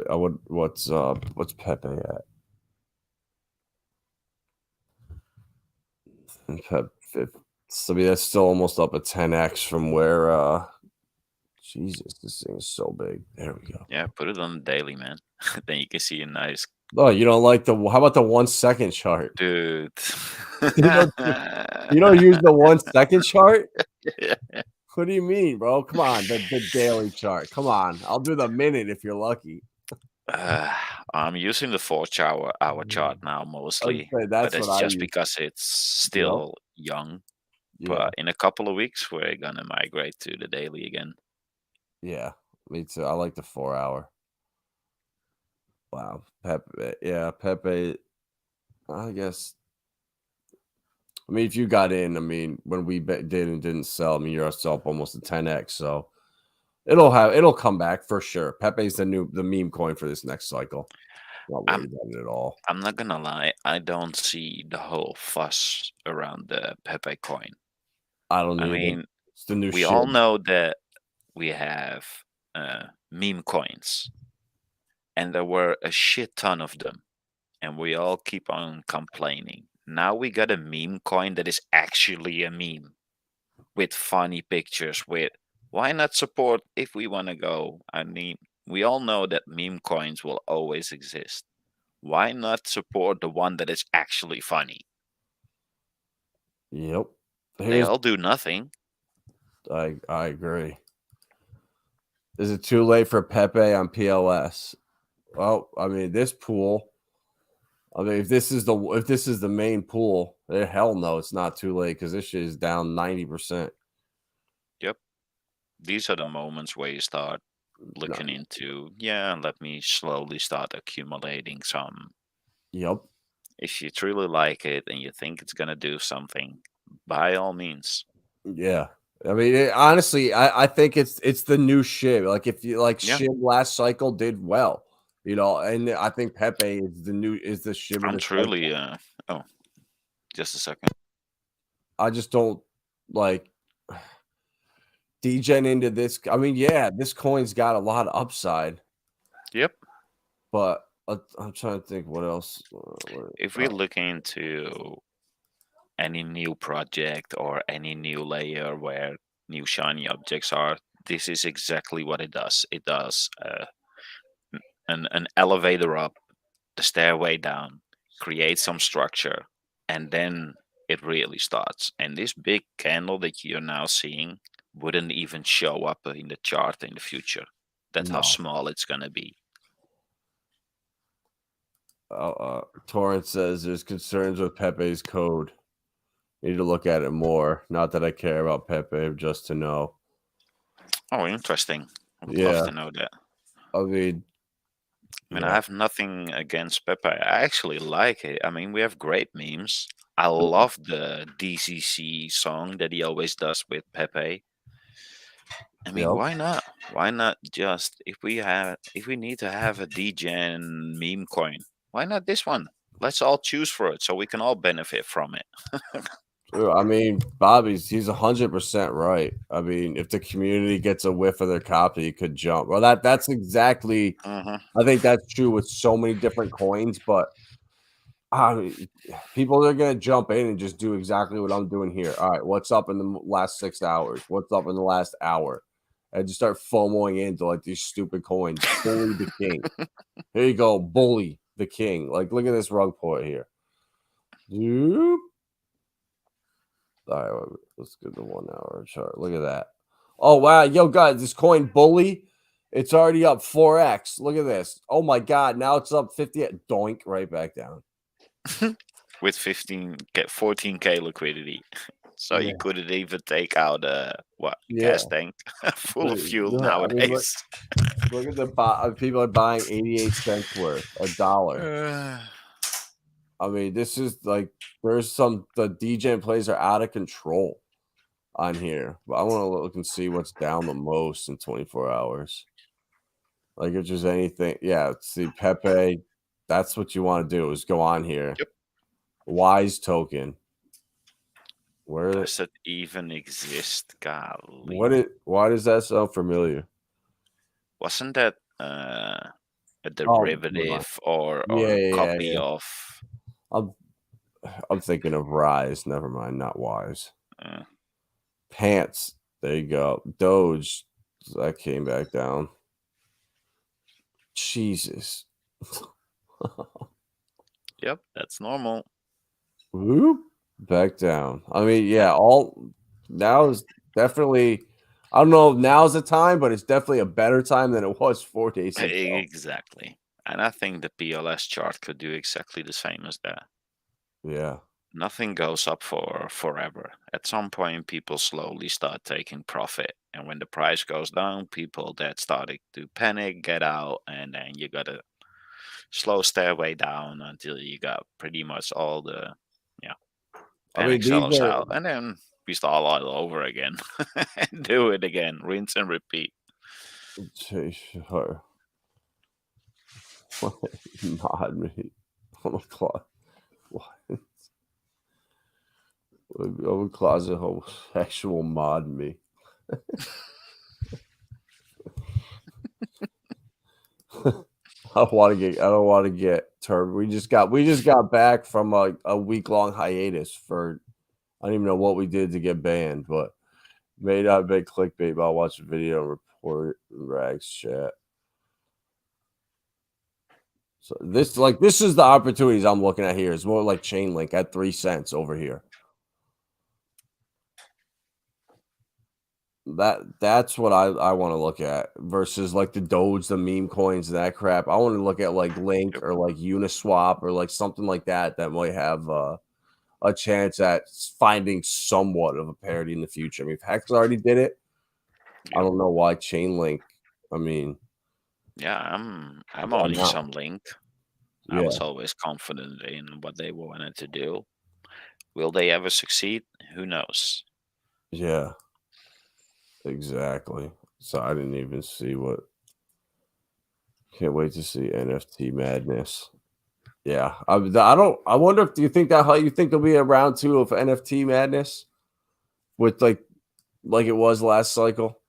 I would. What's Pepe at? I mean, that's still almost up at 10x from where. Jesus, this thing is so big. There we go.
yeah, put it on the daily, man. Then you can see a nice
Oh, you don't like the? How about the 1 second chart?
dude.
You don't. You don't use the 1 second chart? What do you mean, bro? Come on, the daily chart. Come on, I'll do the minute if you're lucky.
I'm using the 4 hour chart now mostly, but
That's what
it's
I
just
use.
because it's
Yep.
still young.
Yeah.
But in a couple of weeks, we're gonna migrate to the daily again.
Yeah. Me too. I like the 4 hour. Wow. Pepe. Yeah, Pepe. I guess. I mean, if you got in, I mean, when we did and didn't sell, I mean, you're still up almost a 10x. So it'll come back for sure. Pepe's the meme coin for this next cycle. Not
I'm
worried about it at all.
I'm not gonna lie, I don't see the whole fuss around the Pepe coin.
I don't
I
either.
mean,
It's the new
we
shit.
all know that we have meme coins, and there were a shit ton of them, and we all keep on complaining. Now we got a meme coin that is actually a meme with funny pictures. With why not support if we want to go? I mean, we all know that meme coins will always exist. Why not support the one that is actually funny?
Yep.
They all do nothing.
I agree. Is it too late for Pepe on PLS? Well, I mean, this pool. I mean, if this is the main pool, hell no, it's not too late because this shit is down 90%.
Yep. These are the moments where you start looking into, yeah, let me slowly start accumulating some.
Yep.
If you truly like it and you think it's gonna do something, by all means.
Yeah. I mean, honestly, I think it's the new shit. Like if you like
Yeah.
shib last cycle did well, and I think Pepe is the shib of
I'm
the cycle.
truly oh, just a second.
I just don't like degen into this. I mean, yeah, this coin's got a lot of upside,
Yep.
but I'm trying to think what else.
If we look into any new project or any new layer where new shiny objects are, this is exactly what it does. It does an elevator up, the stairway down, create some structure, and then it really starts. And this big candle that you're now seeing wouldn't even show up in the chart in the future. That's how
No.
small it's gonna be.
Torrent says there's concerns with Pepe's code. Need to look at it more. Not that I care about Pepe, just to know.
Oh, interesting. I would love to know that.
I mean,
I have nothing against Pepe. I actually like it. I mean, we have great memes. I love the DCC song that he always does with Pepe. I mean, why not? Why not just if we need to have a DGen meme coin, why not this one? Let's all choose for it so we can all benefit from it.
I mean, he's 100% right. I mean, if the community gets a whiff of their copy, it could jump. Well, that's exactly. I think that's true with so many different coins, but people are gonna jump in and just do exactly what I'm doing here. All right, what's up in the last 6 hours? What's up in the last hour? And just start FOMOing into like these stupid coins. Bully the king. Here you go, bully the king. Like, look at this rug pull here. Doop. All right, let's get the 1 hour chart. Look at that. Oh wow, yo guys, this coin bully It's already up 4x. Look at this. Oh my God. Now it's up 50. Doink, right back down.
With 14K liquidity. So
Yeah.
you couldn't even take out
Yeah.
gas tank full of fuel
I mean,
nowadays.
look at the people are buying 88 cents worth, $1. I mean, this is like there's the DJ plays are out of control on here. But I want to look and see what's down the most in 24 hours. Like if there's anything, yeah. See Pepe, that's what you want to do is go on here.
Yep.
Wise token. Where
Does that even exist? Golly.
why does that sound familiar?
Wasn't that a derivative or a copy of?
I'm thinking of Rise. Never mind, not Wise. Pants. There you go. Doge. That came back down. Jesus.
Yep, that's normal.
Whoop. Back down. I mean, yeah, now is definitely, I don't know if now's the time, but it's definitely a better time than it was 4 days ago.
Exactly. And I think the PLS chart could do exactly the same as that.
Yeah.
Nothing goes up for forever. At some point, people slowly start taking profit. And when the price goes down, people that started to panic get out. And then you got a slow stairway down until you got pretty much all the panic sellers out. And then we start all over again. And do it again. Rinse and repeat.
Sure. Mod me. Oh my God. What? I'm a closet homosexual mod me. I don't want to get turned. We just got back from a week-long hiatus for I don't even know what we did to get banned, but may not be clickbait, but I'll watch the video and report it in Rags chat. So this is the opportunities I'm looking at here. It's more like Chainlink at 3 cents over here. That's what I want to look at versus like the Doge, the meme coins, and that crap. I want to look at like Link or like Uniswap or like something like that might have a chance at finding somewhat of a parity in the future. I mean, if Hex already did it, I don't know why Chainlink. I mean,
yeah, I'm owning some Link.
Yeah.
I was always confident in what they wanted to do. Will they ever succeed? Who knows?
Yeah, exactly. So I didn't even see what. Can't wait to see NFT madness. Yeah, I don't. I wonder if do you think how you think there'll be a round 2 of NFT madness with like it was last cycle?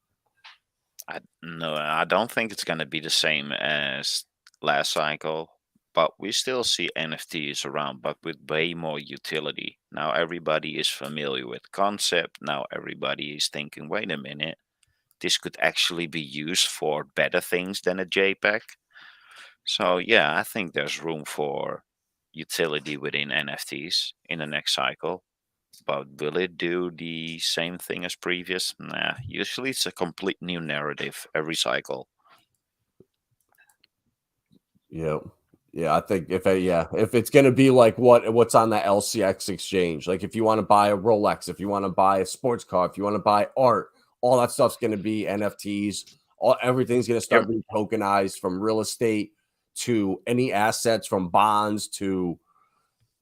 No, I don't think it's gonna be the same as last cycle. But we still see NFTs around, but with way more utility. Now everybody is familiar with concept. Now everybody is thinking, wait a minute, this could actually be used for better things than a JPEG. So yeah, I think there's room for utility within NFTs in the next cycle. But will it do the same thing as previous? Nah, usually it's a complete new narrative every cycle.
Yeah. Yeah, I think if it's gonna be like what's on that LCX exchange, like if you want to buy a Rolex, if you want to buy a sports car, if you want to buy art, all that stuff's gonna be NFTs. Everything's gonna start being tokenized from real estate to any assets, from bonds to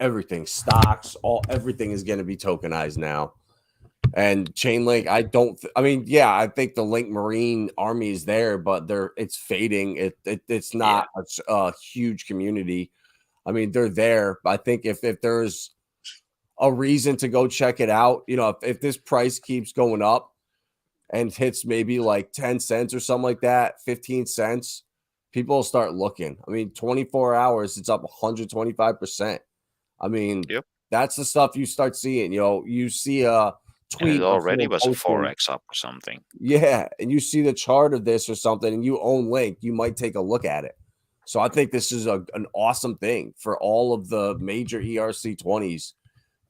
everything, stocks, everything is gonna be tokenized now. And Chainlink, I think the Link Marine army is there, but it's fading. It's not a huge community. I mean, they're there. I think if there's a reason to go check it out, if this price keeps going up and hits maybe like 10 cents or something like that, 15 cents, people will start looking. I mean, 24 hours, it's up 125%. I mean, that's the stuff you start seeing. You see a tweet.
And it already was a 4x up or something.
Yeah, and you see the chart of this or something, and you own Link, you might take a look at it. So I think this is an awesome thing for all of the major ERC20s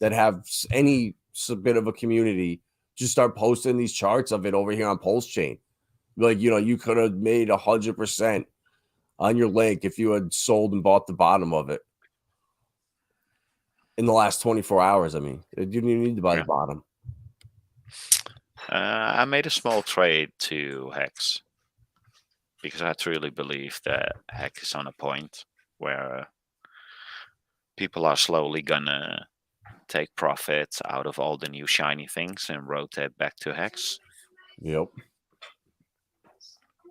that have any bit of a community. Just start posting these charts of it over here on Pulsechain. Like, you could have made 100% on your link if you had sold and bought the bottom of it in the last 24 hours. I mean, you didn't even need to buy the
Yeah.
bottom.
I made a small trade to Hex because I truly believe that Hex is on a point where people are slowly gonna take profits out of all the new shiny things and rotate back to Hex.
Yep.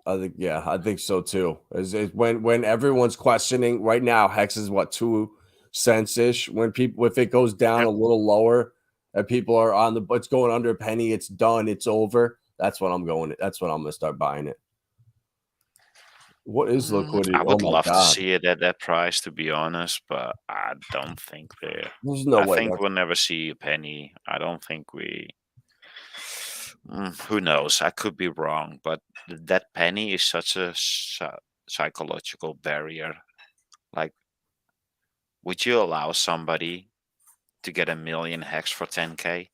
I think so too. When everyone's questioning right now, Hex is what, 2 cents ish. When people, if it goes down a little lower, and people are it's going under a penny, it's done, it's over. That's what I'm going. That's when I'm gonna start buying it. What is liquidity?
I
Oh
would
my
love to
god,
see it at that price, to be honest, but I don't think there.
there's no
I
way.
think we'll never see a penny. I don't think we. Who knows? I could be wrong, but that penny is such a psychological barrier. Like, would you allow somebody to get 1,000,000 hex for 10K?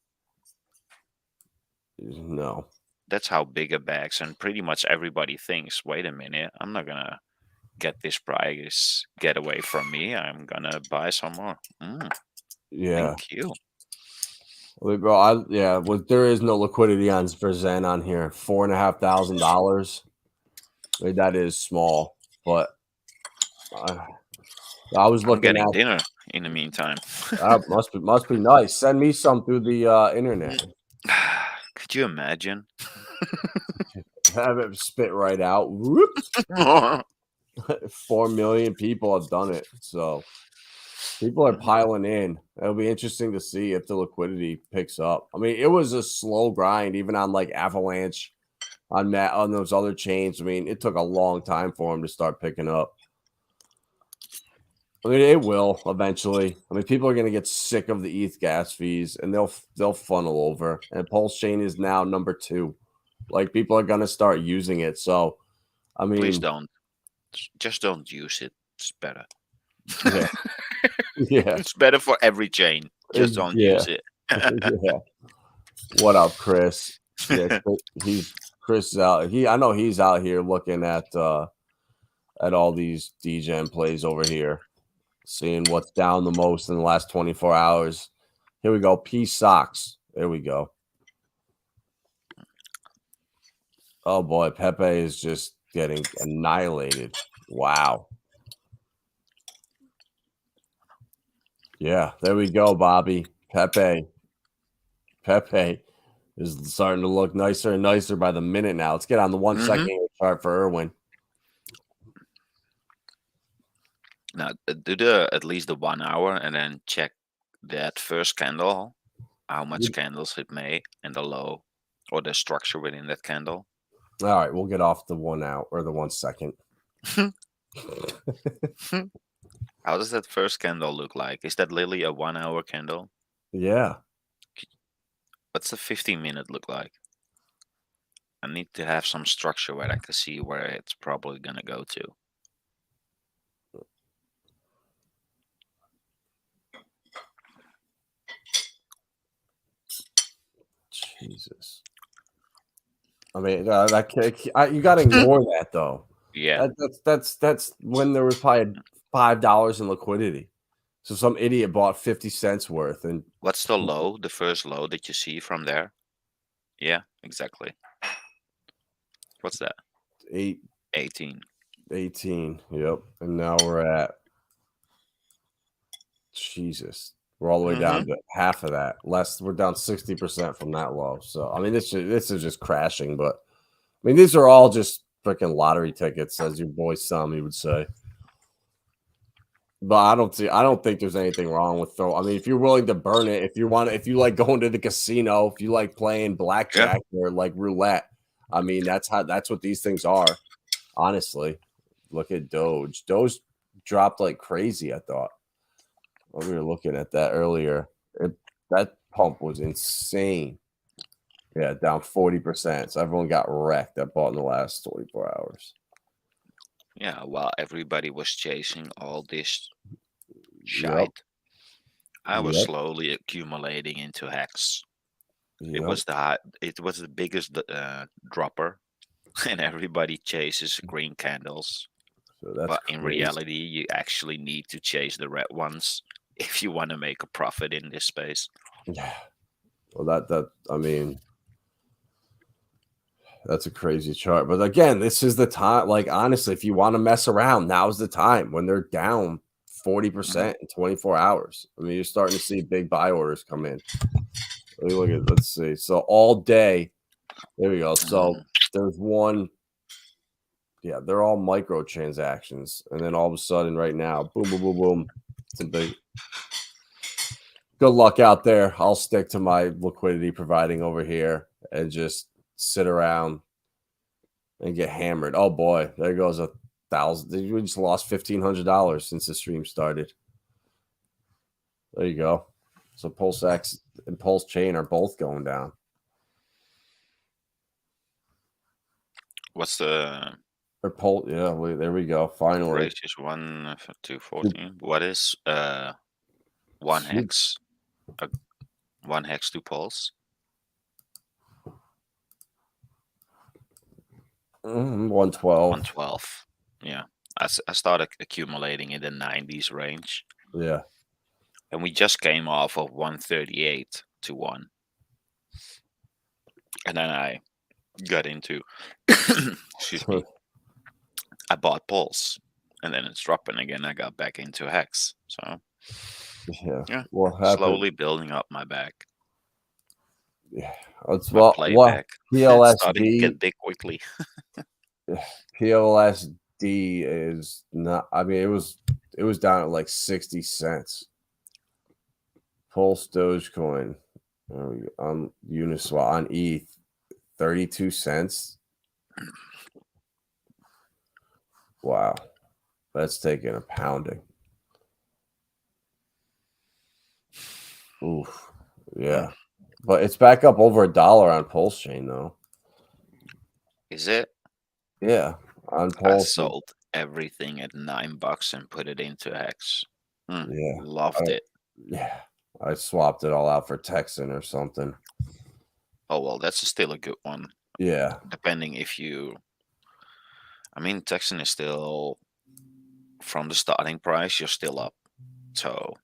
No.
That's how big a bags, and pretty much everybody thinks, wait a minute, I'm not gonna get this price, get away from me. I'm gonna buy some more.
Yeah.
Thank you.
Bro, there is no liquidity on for Zen on here. $4,500. I mean, that is small, but I was
I'm
looking
getting
at
dinner in the meantime.
must be nice. Send me some through the internet.
Could you imagine?
Have it spit right out. Whoop. 4 million people have done it, so people are piling in. It'll be interesting to see if the liquidity picks up. I mean, it was a slow grind, even on like Avalanche, on those other chains. I mean, it took a long time for them to start picking up. I mean, it will eventually. I mean, people are going to get sick of the ETH gas fees, and they'll funnel over. And Pulsechain is now number 2. Like, people are going to start using it. So, I mean,
Please don't. Just don't use it. It's better.
yeah, yeah,
It's better for every chain. Just don't use it.
yeah. What up, Chris? Yeah, Chris is out. I know he's out here looking at all these DGen plays over here, seeing what's down the most in the last 24 hours. Here we go. P socks. There we go. Oh boy, Pepe is just getting annihilated. Wow. Yeah, there we go, Bobby. Pepe is starting to look nicer and nicer by the minute now. Let's get on the 1 second chart for Irwin.
Now, do at least the 1 hour and then check that first candle, how much candles it made, and the low or the structure within that candle.
All right, we'll get off the 1 hour or the 1 second.
How does that first candle look like? Is that literally a 1 hour candle?
Yeah.
What's the 15-minute look like? I need to have some structure where I can see where it's probably gonna go to.
Jesus. I mean, you got to ignore that though.
Yeah.
That's when there was probably $5 in liquidity. So some idiot bought 50 cents worth. And
What's the low, the first low that you see from there? Yeah, exactly. What's that? 18.
18. Yep. And now we're at Jesus. We're all the way down to half of that. We're down 60% from that low. So I mean, this is just crashing. But I mean, these are all just freaking lottery tickets, as your boy Sammy would say. But I don't think there's anything wrong with I mean, if you're willing to burn it, if you like going to the casino, if you like playing blackjack or like roulette, I mean, that's what these things are. Honestly, look at Doge. Doge dropped like crazy, I thought. We were looking at that earlier. That pump was insane. Yeah, down 40%. So everyone got wrecked that bought in the last 24 hours.
Yeah, while everybody was chasing all this shite, I was slowly accumulating into Hex. It was the biggest dropper and everybody chases green candles.
So that's
But in
crazy.
reality, you actually need to chase the red ones if you want to make a profit in this space.
Yeah. Well, I mean, that's a crazy chart. But again, this is the time. Like, honestly, if you want to mess around, now's the time when they're down 40% in 24 hours. I mean, you're starting to see big buy orders come in. Look at, let's see. So all day, there we go. So there's one. Yeah, they're all micro transactions. And then all of a sudden, right now, boom, boom, boom, boom. It's a big. Good luck out there. I'll stick to my liquidity providing over here and just sit around and get hammered. Oh boy, there goes $1,000. We just lost $1,500 since the stream started. There you go. So PulseX and Pulsechain are both going down.
What's the
Yeah, there we go. Finally,
race is 1 to 14. What is 1 hex? 1 hex to Pulse?
112.
112. Yeah, I started accumulating in the 90s range.
Yeah.
And we just came off of 138 to 1. And then I got into, excuse me, I bought Pulse. And then it's dropping again. I got back into Hex. So,
yeah. What happened?
Slowly building up my back.
Yeah. It's
My playback. Starting to get
PLSD.
big quickly.
PLSD is not. I mean, it was down at like 60 cents. Pulse Dogecoin on Uniswap on ETH, 32 cents. Wow, that's taking a pounding. Oof, yeah, but it's back up over $1 on Pulsechain though.
Is it?
Yeah, on
I
Pulse.
sold everything at $9 and put it into Hex.
Yeah,
loved it.
Yeah, I swapped it all out for Texan or something.
Oh well, that's still a good one.
Yeah,
depending if you. I mean, Texan is still from the starting price. You're still up, so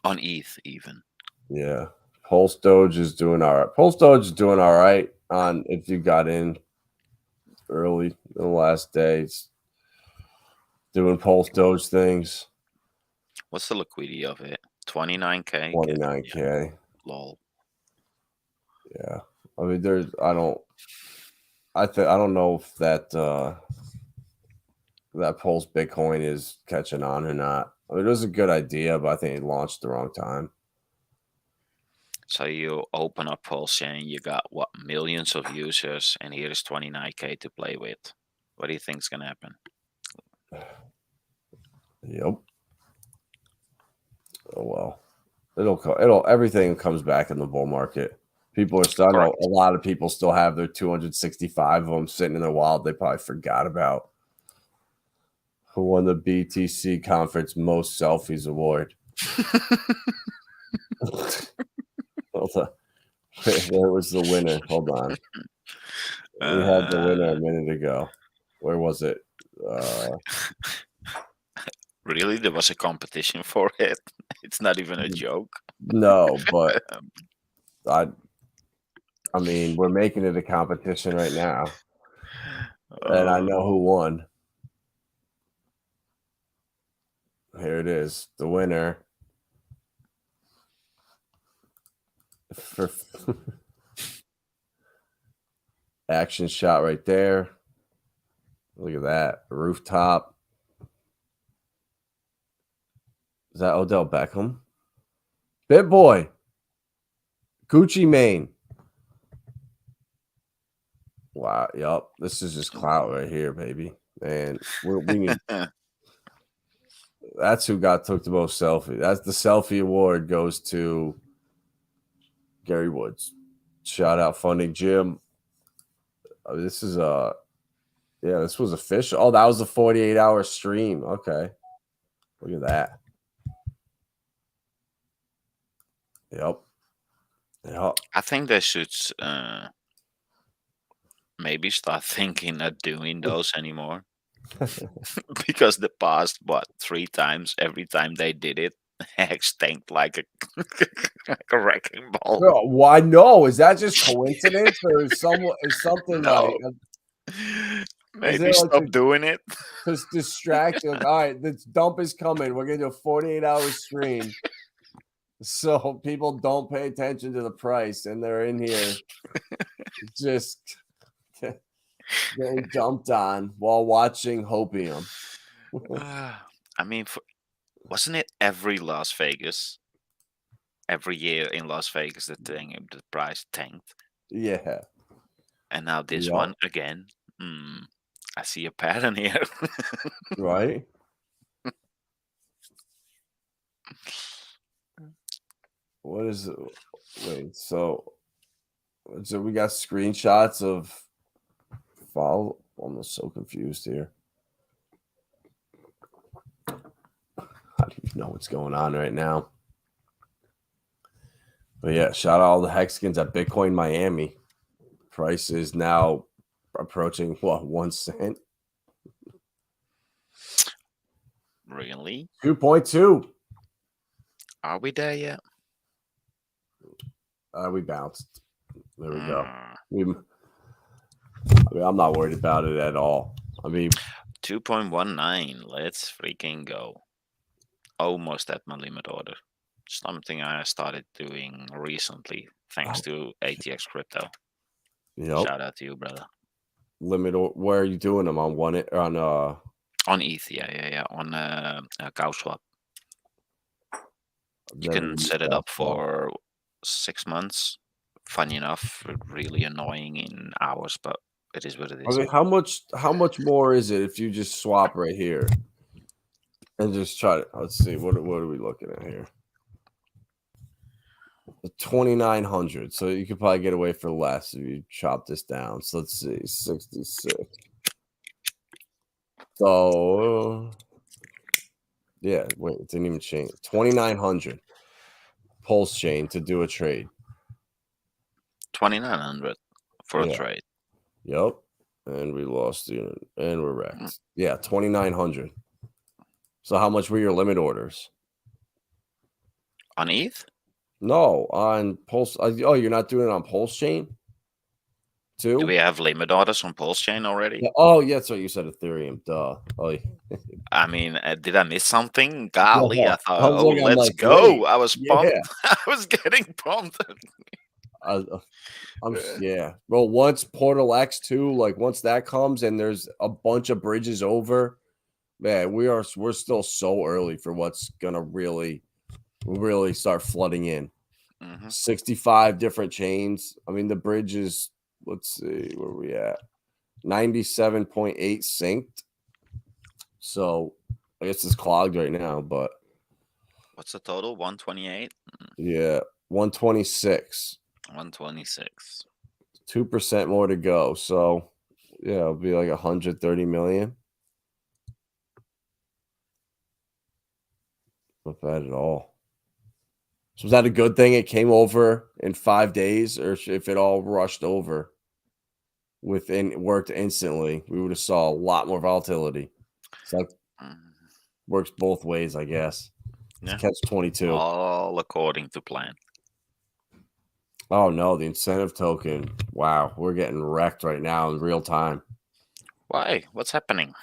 on ETH even.
Yeah, Pulse Doge is doing all right. Pulse Doge is doing all right on if you got in early in the last days. Doing Pulse Doge things.
What's the liquidity of it? 29K.
29K.
Yeah. Lol.
Yeah, I mean, I don't know if that Pulse Bitcoin is catching on or not. I mean, it was a good idea, but I think it launched the wrong time.
So you open up Pulsechain, you got what, millions of users, and here's 29K to play with. What do you think's gonna happen?
Yep. Oh well, everything comes back in the bull market. People are still. I know a lot of people still have their 265 of them sitting in their wallet. They probably forgot about. Who won the BTC conference most selfies award? There was the winner. Hold on. We had the winner a minute ago. Where was it?
Really? There was a competition for it? It's not even a joke.
No, but I mean, we're making it a competition right now. And I know who won. Here it is. The winner. For action shot right there. Look at that. Rooftop. Is that Odell Beckham? BitBoy. Gucci Mane. Wow. Yep. This is just clout right here, baby. And we need. That's who took the most selfie. That's the selfie award goes to Gary Woods. Shout out Funding Jim. This is this was official. Oh, that was a 48-hour stream. Okay. Look at that. Yep.
I think they should maybe start thinking of doing those anymore. Because the past, what, 3 times, every time they did it, Hex tanked like a, like a wrecking ball.
Bro, why no? Is that just coincidence or is something like
No.
is
Maybe
it like
stop doing it.
just distract you? Like, all right, this dump is coming. We're gonna do a 48-hour stream. So people don't pay attention to the price and they're in here just getting dumped on while watching Hopium.
I mean, wasn't it every Las Vegas? Every year in Las Vegas, the price tanked.
Yeah.
And now this
Yup.
one again. I see a pattern here.
Right? What is it? Wait, so we got screenshots of follow. I'm so confused here. I don't even know what's going on right now. But yeah, shout out all the Hexicans at Bitcoin Miami. Price is now approaching what, 1 cent?
Really?
2.2.
Are we there yet?
We bounced. There we go. I'm not worried about it at all. I mean,
2.19. Let's freaking go. Almost at my limit order. Something I started doing recently, thanks to ATX Crypto.
yep.
Shout out to you, brother.
Limit or where are you doing them on
On ETH, yeah, on cow swap. You can set it up for 6 months. Funny enough, really annoying in hours, but it is what it is.
I mean, how much more is it if you just swap right here and just try to, let's see, what are we looking at here? 2,900. So you could probably get away for less if you chop this down. So let's see, 66. So yeah, wait, it didn't even change. 2,900 Pulsechain to do a trade.
2,900 for a trade.
Yep. And we lost the unit and we're wrecked. Yeah, 2,900. So how much were your limit orders?
On ETH?
No, on Pulse. Oh, you're not doing it on Pulsechain too?
Do we have limit orders on Pulsechain already?
Yeah. Oh, yeah, that's what you said. Ethereum. Duh. Oh, yeah.
I mean, did I miss something? Golly,
No,
I thought,
I was like, I'm
let's
like,
go.
wait,
I was pumped.
yeah.
I was getting pumped.
Yeah. Well, once Portal X 2, like once that comes and there's a bunch of bridges over, man, we're still so early for what's gonna really start flooding in. 65 different chains. I mean, the bridge is, let's see, where are we at? 97.8 synced. So I guess it's clogged right now, but
what's the total? 128?
Yeah, 126.
126.
2% more to go. So yeah, it'll be like 130 million. Not bad at all. So was that a good thing it came over in 5 days, or if it all rushed over worked instantly, we would have saw a lot more volatility. So that works both ways, I guess. Yeah. Catch 22.
All according to plan.
Oh no, the incentive token. Wow, we're getting wrecked right now in real time.
Why? What's happening?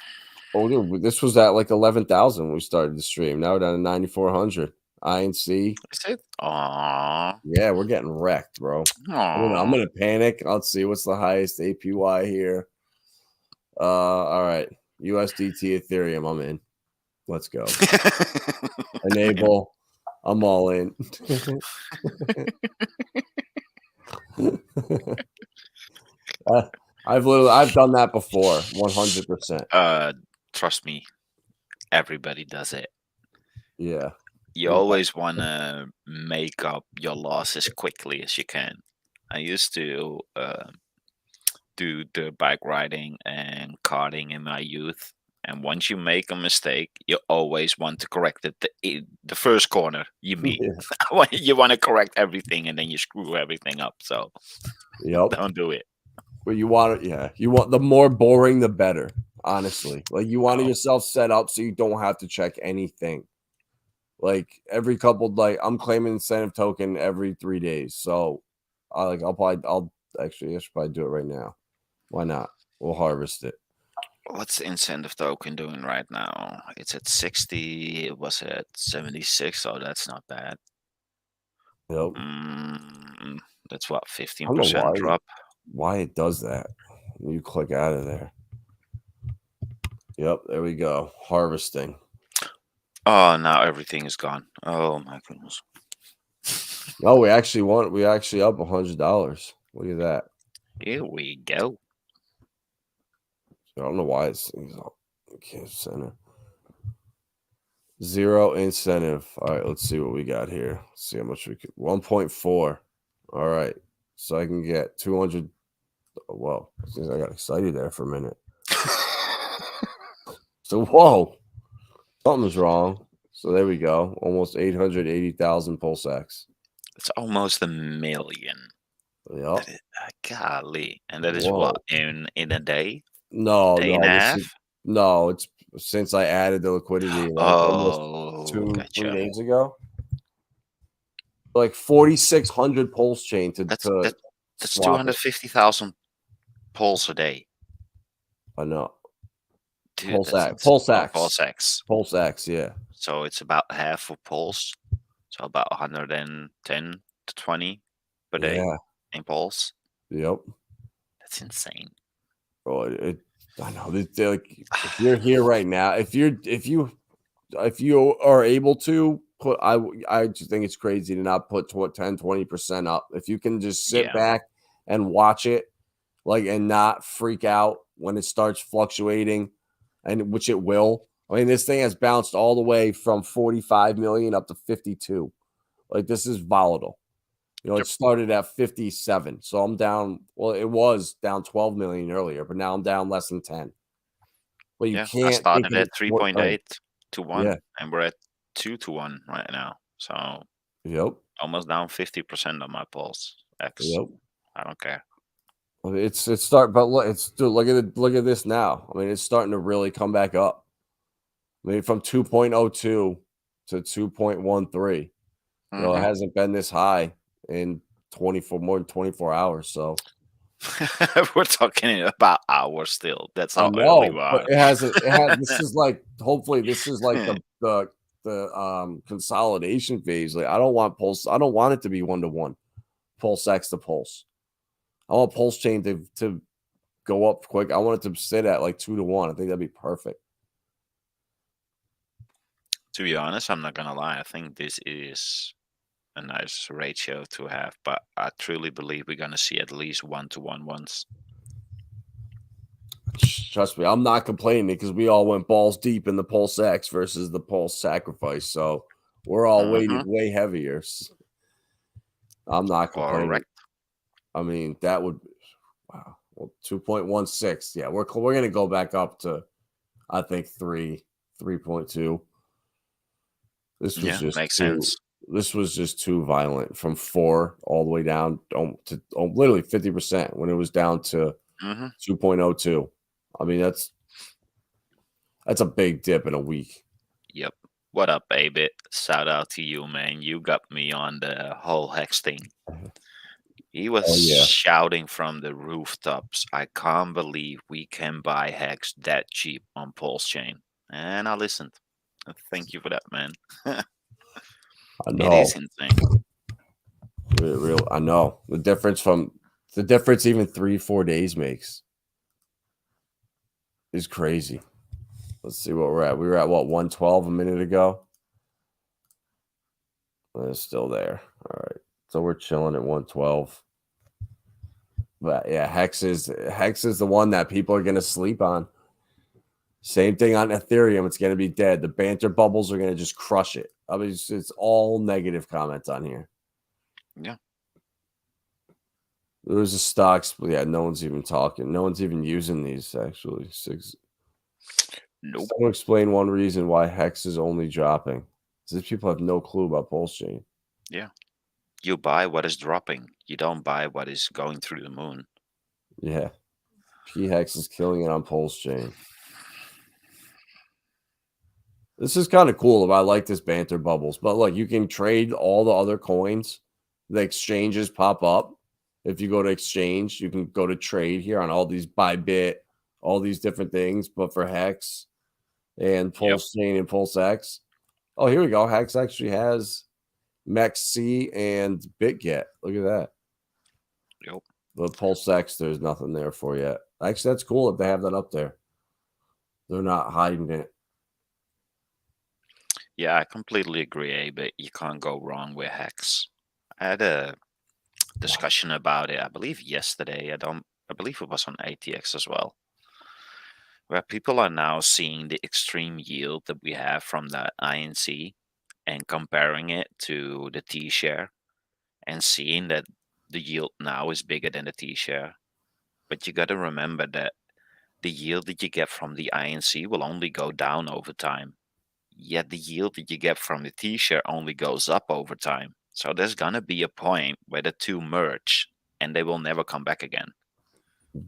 Oh, dude, this was at like 11,000 when we started the stream. Now we're down to 9,400. INC.
Is it? Aww.
Yeah, we're getting wrecked, bro. I'm gonna panic. Let's see what's the highest APY here. All right. USDT Ethereum. I'm in. Let's go. Enable. I'm all in. I've done that before. 100%.
Trust me, everybody does it.
Yeah.
You always want to make up your loss as quickly as you can. I used to do the bike riding and karting in my youth. And once you make a mistake, you always want to correct it the first corner you meet. Yeah. You want to correct everything and then you screw everything up. So don't do it.
But you want it, yeah. You want the more boring, the better. Honestly, like you want
Oh,
yourself set up so you don't have to check anything. Like every couple, like I'm claiming incentive token every 3 days. So, I'll actually I should probably do it right now. Why not? We'll harvest it.
what's the incentive token doing right now? It's at 60. It was at 76. So that's not bad.
Yep.
That's what,
I don't know
15% drop.
why it does that. You click out of there. Yep, there we go. Harvesting.
Oh, now everything is gone. Oh my goodness.
No, we actually up $100. Look at that.
Here we go.
I don't know why it's can't center. Zero incentive. All right, let's see what we got here. Let's see how much we could. 1.4. All right, so I can get 200. Whoa, I got excited there for a minute. So whoa, something's wrong. So there we go. Almost 880,000 PulseX.
It's almost 1 million.
Yep.
Golly. And that is
Whoa.
what, in a day?
No,
Day and a half?
no, it's since I added the liquidity like almost 2-3
gotcha.
days ago. Like 4,600 Pulsechain to
That's
swap it.
250,000 pulse a day.
I know.
Dude,
PulseX. PulseX, yeah.
So it's about half of pulse. So about 110 to 20 per day in pulse.
Yep.
That's insane.
Bro, I know. Like, if you're here right now, if you are able to put, I just think it's crazy to not put 10-20% up. If you can just sit back and watch it, like, and not freak out when it starts fluctuating, and which it will. I mean, this thing has bounced all the way from 45 million up to 52. Like, this is volatile. You know, it started at 57. So I'm down. Well, it was down 12 million earlier, but now I'm down less than 10. Well, you can't.
I started at 3.8 to 1, and we're at 2 to 1 right now. So almost down 50% on my pulse X. I don't care.
But look at this now. I mean, it's starting to really come back up. I mean, from 2.02 to 2.13. You know, it hasn't been this high in more than 24 hours. So
we're talking about hours still. That's how early we are.
But it hasn't. This is like, hopefully this is like the consolidation phase. Like, I don't want pulse. I don't want it to be 1-to-1. PulseX to pulse. I want Pulsechain to go up quick. I want it to sit at like 2-to-1. I think that'd be perfect.
To be honest, I'm not gonna lie. I think this is a nice ratio to have, but I truly believe we're gonna see at least 1-to-1 once.
Trust me, I'm not complaining because we all went balls deep in the PulseX versus the Pulse Sacrifice, so we're all weighted way heavier. I'm not complaining.
Correct.
I mean, that would, wow. Well, 2.16. Yeah, we're gonna go back up to, I think 3.2. This was just
makes sense.
This was just too violent, from 4 all the way down to literally 50% when it was down to 2.02. I mean, that's a big dip in a week.
Yep. What up, baby? Shout out to you, man. You got me on the whole Hex thing. He was shouting from the rooftops, I can't believe we can buy Hex that cheap on Pulsechain. And I listened. Thank you for that, man.
I know.
It is insane.
I know. The difference even 3-4 days makes is crazy. Let's see what we're at. We were at 112 a minute ago. It's still there. All right. So we're chilling at 112. But yeah, Hex is the one that people are going to sleep on. Same thing on Ethereum. It's going to be dead. The banter bubbles are going to just crush it. I mean, it's all negative comments on here.
Yeah.
There was a stocks, but yeah, no one's even talking. No one's even using these, actually.
Nope.
Someone explain one reason why Hex is only dropping. These people have no clue about Pulsechain.
Yeah. You buy what is dropping. You don't buy what is going through the moon.
Yeah. PHEX is killing it on Pulsechain. This is kind of cool. I like this banter bubbles, but look, you can trade all the other coins. The exchanges pop up. If you go to exchange, you can go to trade here on all these Bybit, all these different things. But for Hex and Pulsechain and PulseX, oh, here we go. Hex actually has MEXC and BitGet. Look at that.
Yep.
The PulseX, there's nothing there for yet. Actually, that's cool if they have that up there. They're not hiding it.
Yeah, I completely agree, but you can't go wrong with Hex. I had a discussion about it, I believe yesterday. I believe it was on ATX as well, where people are now seeing the extreme yield that we have from the INC and comparing it to the T share and seeing that the yield now is bigger than the T share. But you got to remember that the yield that you get from the INC will only go down over time. Yet the yield that you get from the T-share only goes up over time. So there's gonna be a point where the two merge and they will never come back again.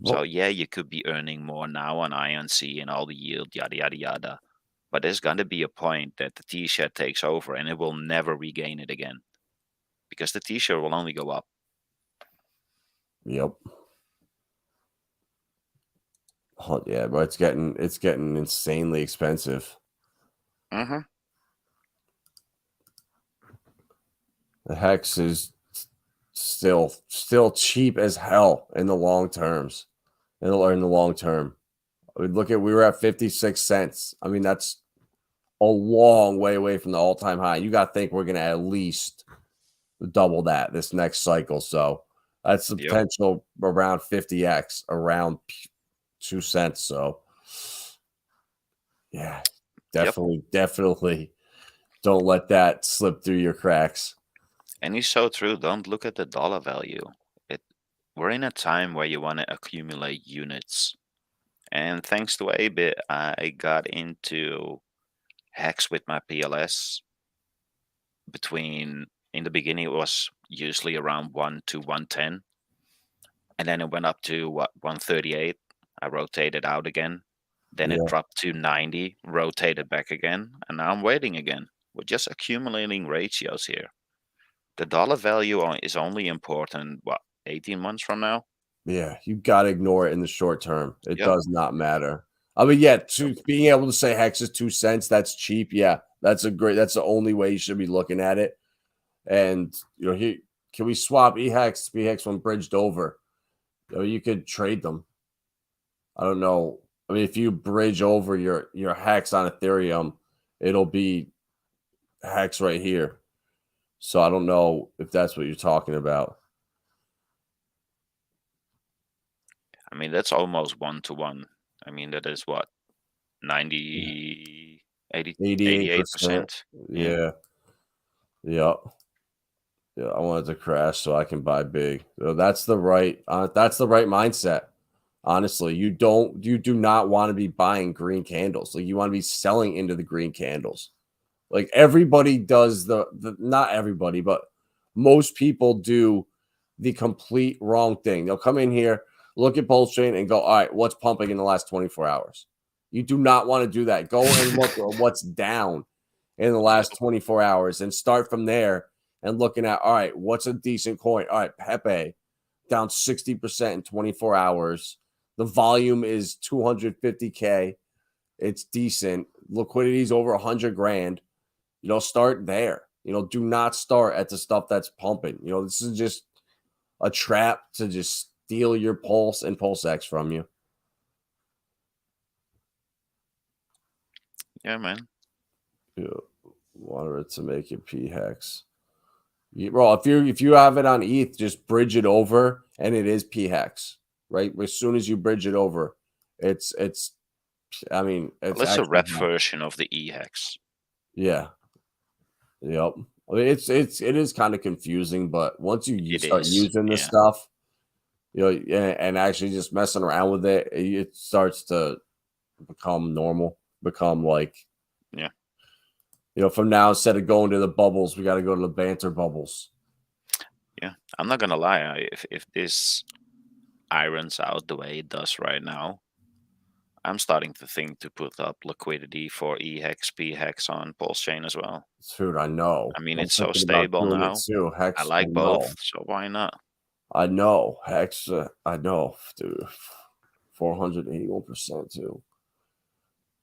So yeah, you could be earning more now on INC and all the yield, yada yada yada. But there's gonna be a point that the T-share takes over and it will never regain it again. Because the T-share will only go up.
Yep. Oh, yeah, but it's getting insanely expensive.
Mm-hmm.
The Hex is still cheap as hell in the long terms. In the long term. We were at 56 cents. I mean, that's a long way away from the all-time high. You got to think we're going to at least double that this next cycle. So that's the potential around 50x, around 2 cents. So yeah, definitely don't let that slip through your cracks.
And it's so true. Don't look at the dollar value. We're in a time where you want to accumulate units. And thanks to ABIT, I got into Hex with my PLS. In the beginning, it was usually around 1 to 110. And then it went up to 138. I rotated out again. Then it dropped to 90, rotated back again. And now I'm waiting again. We're just accumulating ratios here. The dollar value is only important, 18 months from now?
Yeah, you got to ignore it in the short term. It
Yep.
does not matter. I mean, yeah, being able to say Hex is 2 cents, that's cheap. Yeah, that's the only way you should be looking at it. And, can we swap EHEX, PHEX when bridged over? You could trade them. I don't know. I mean, if you bridge over your Hex on Ethereum, it'll be Hex right here. So I don't know if that's what you're talking about.
I mean, that's almost 1-to-1. I mean, that is what? 90, 80, 88%.
Yeah. Yeah. Yeah, I want it to crash so I can buy big. So that's the right mindset. Honestly, you do not want to be buying green candles. Like, you want to be selling into the green candles. Like, everybody does not everybody, but most people do the complete wrong thing. They'll come in here, look at Pulsechain and go, all right, what's pumping in the last 24 hours? You do not want to do that. Go and look at what's down in the last 24 hours and start from there and looking at, all right, what's a decent coin? All right, Pepe down 60% in 24 hours. The volume is 250K. It's decent. Liquidity is over 100 grand. Start there. Do not start at the stuff that's pumping. This is just a trap to just steal your Pulse and PulseX from you.
Yeah, man.
Want it to make it PHEX. Bro, if you have it on ETH, just bridge it over, and it is PHEX, right? As soon as you bridge it over, it's. I mean, it's
a rep version of the EHEX.
Yeah. Yep. I mean, it is kind of confusing, but once you start using this stuff, and actually just messing around with it, it starts to become normal, become like, from now, instead of going to the bubbles, we got to go to the banter bubbles.
Yeah, I'm not gonna lie. If this irons out the way it does right now, I'm starting to think to put up liquidity for EHEX, PHEX on Pulsechain as well.
Dude, I know.
I mean,
I'm
it's so
thinking about
stable
doing it
now.
too.
I
Hex, I
like
know.
both, so why not?
I know. Hex, I know, dude. 481% too.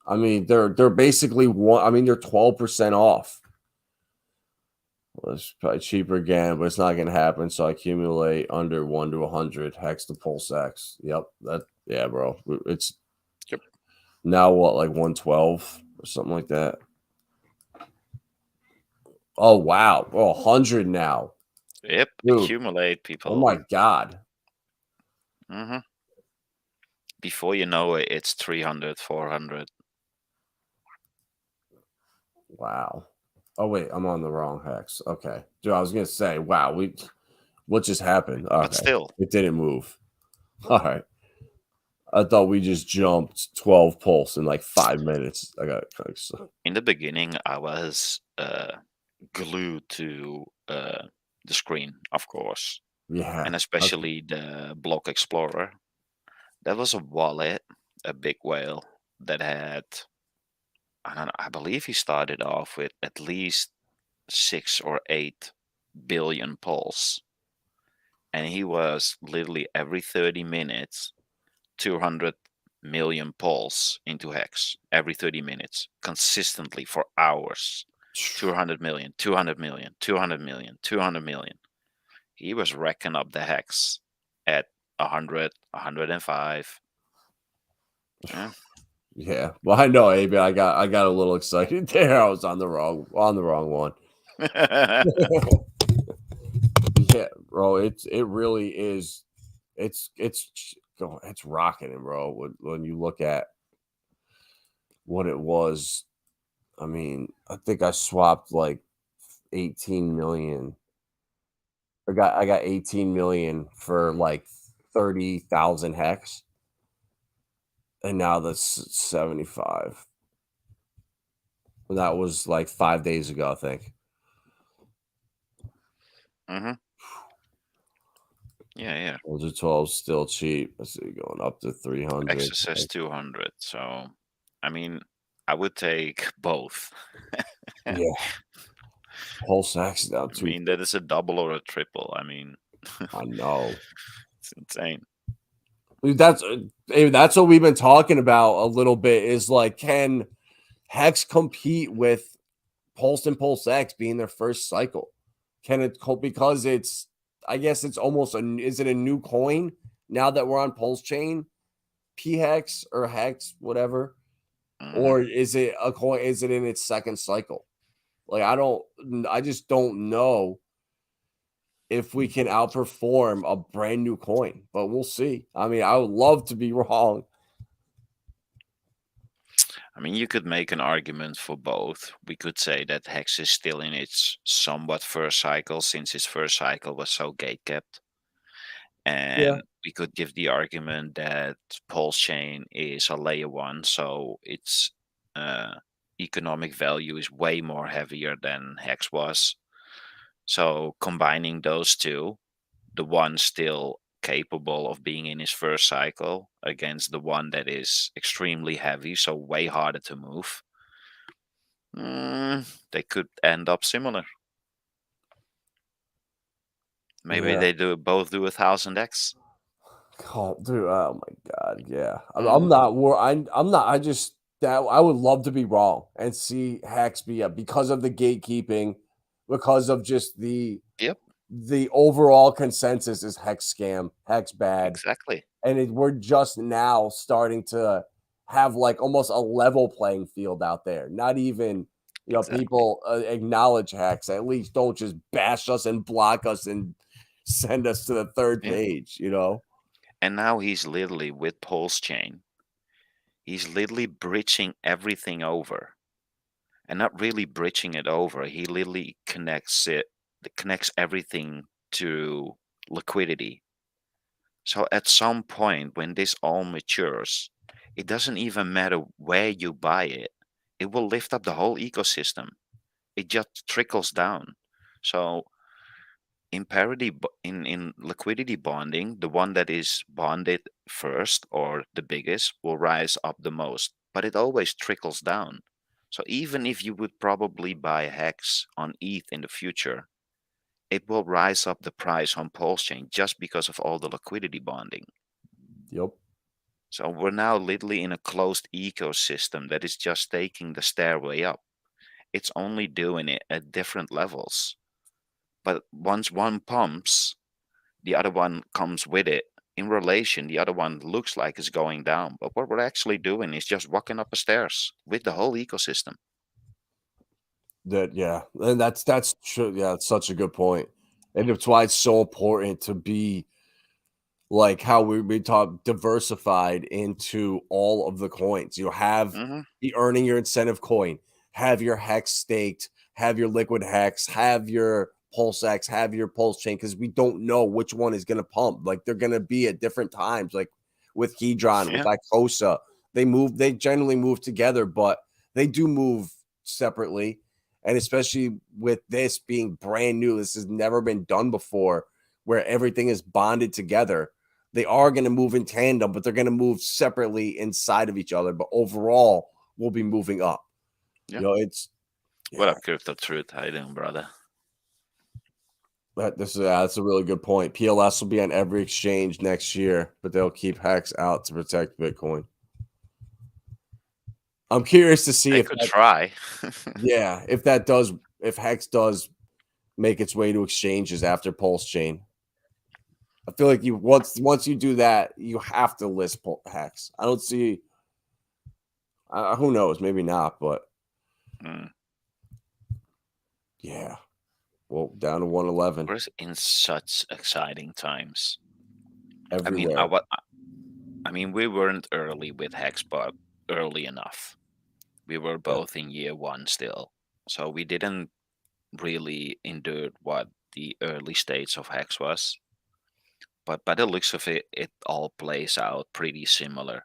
I mean, they're basically one. I mean, they're 12% off. Well, it's probably cheaper again, but it's not going to happen. So I accumulate under 1 to 100 hex to PulseX. Yep, yeah, bro. It's
Yep.
now what, like 112 or something like that. Oh wow, 100 now.
Yep,
Dude.
accumulate, people.
Oh my god.
Mm-hmm. Before you know it, it's 300, 400.
Wow. Oh wait, I'm on the wrong hex. Okay, dude, I was gonna say, wow, what just happened? Okay,
But still,
it didn't move. All right, I thought we just jumped 12 pulse in like 5 minutes. I got
in the beginning, I was glued to the screen, of course,
yeah,
and especially the Block Explorer. That was a wallet, a big whale that had, I don't know, I believe he started off with at least 6 or 8 billion pulse, and he was literally every 30 minutes 200 million pulse into hex every 30 minutes consistently for hours. 200 million, 200 million, 200 million, 200 million. He was racking up the hex at 100, 105. Yeah.
yeah. Well, I know, AB. I got a little excited there. I was on the wrong one. Yeah, bro. It really is. It's rocketing, bro. When you look at what it was, I mean, I think I swapped like 18 million. I got 18 million for like 30,000 hex, and now that's 75. And that was like 5 days ago, I think.
Mm-hmm. Yeah.
Those are 12 still cheap. Let's see, going up to 300.
Access says 200. So, I mean, I would take both.
Yeah. PulseX down
I
to.
mean, that is a double or a triple. I mean,
I know.
it's insane.
That's what we've been talking about a little bit. Is like, can Hex compete with Pulse and PulseX being their first cycle? Can it because it's, I guess it's almost is it a new coin now that we're on Pulsechain, PHEX or Hex, whatever,
Mm-hmm.
or is it a coin? Is it in its second cycle? Like I just don't know if we can outperform a brand new coin, but we'll see. I mean, I would love to be wrong.
I mean, you could make an argument for both. We could say that Hex is still in its somewhat first cycle, since its first cycle was so gatekept. And we could give the argument that Pulsechain is a layer one, so its economic value is way more heavier than Hex was. So combining those two, the one still capable of being in his first cycle against the one that is extremely heavy, so way harder to move, they could end up similar. Maybe
Yeah.
they both do 1000x.
Oh, dude, oh my god, yeah. I'm not. I'm not. I just that I would love to be wrong and see Hex be up because of the gatekeeping, because of just
Yep,
the overall consensus is Hex scam, Hex bad,
exactly.
and we're just now starting to have like almost a level playing field out there. Not even
Exactly.
people acknowledge Hex. At least don't just bash us and block us and send us to the third
Yeah.
page.
And now he's literally with Pulsechain. He's literally bridging everything over. And not really bridging it over. He literally connects everything to liquidity. So at some point when this all matures, it doesn't even matter where you buy it. It will lift up the whole ecosystem. It just trickles down. So in parity in liquidity bonding, the one that is bonded first or the biggest will rise up the most, but it always trickles down. So even if you would probably buy hex on ETH in the future, it will rise up the price on Pulsechain just because of all the liquidity bonding.
Yep.
So we're now literally in a closed ecosystem that is just taking the stairway up. It's only doing it at different levels. But once one pumps, the other one comes with it. In relation, the other one looks like it's going down. But what we're actually doing is just walking up the stairs with the whole ecosystem.
And that's true. Yeah, it's such a good point. And it's why it's so important to be like how we talk diversified into all of the coins. You have
Hmm.
the earning your incentive coin, have your hex staked, have your liquid hex, have your PulseX, have your Pulsechain, because we don't know which one is going to pump. Like they're going to be at different times. Like with HDRN, with
Yeah.
ICOSA, they generally move together, but they do move separately. And especially with this being brand new, this has never been done before, where everything is bonded together. They are going to move in tandem, but they're going to move separately inside of each other. But overall, we'll be moving up.
Yeah.
You know, it's
What up, Crypto Truth? How you doing, brother?
that's a really good point. PLS will be on every exchange next year, but they'll keep Hex out to protect Bitcoin. I'm curious to see
I
if
could try.
if Hex does make its way to exchanges after Pulsechain. I feel like you once you do that, you have to list Hex. I don't see. Who knows? Maybe not, but
Mm.
yeah. Well, down to 111
We're in such exciting times. I mean,
everywhere.
we weren't early with Hex, but early enough. We were
Yeah.
both in year one still, so we didn't really endure what the early stage of Hex was. But by the looks of it, it all plays out pretty similar.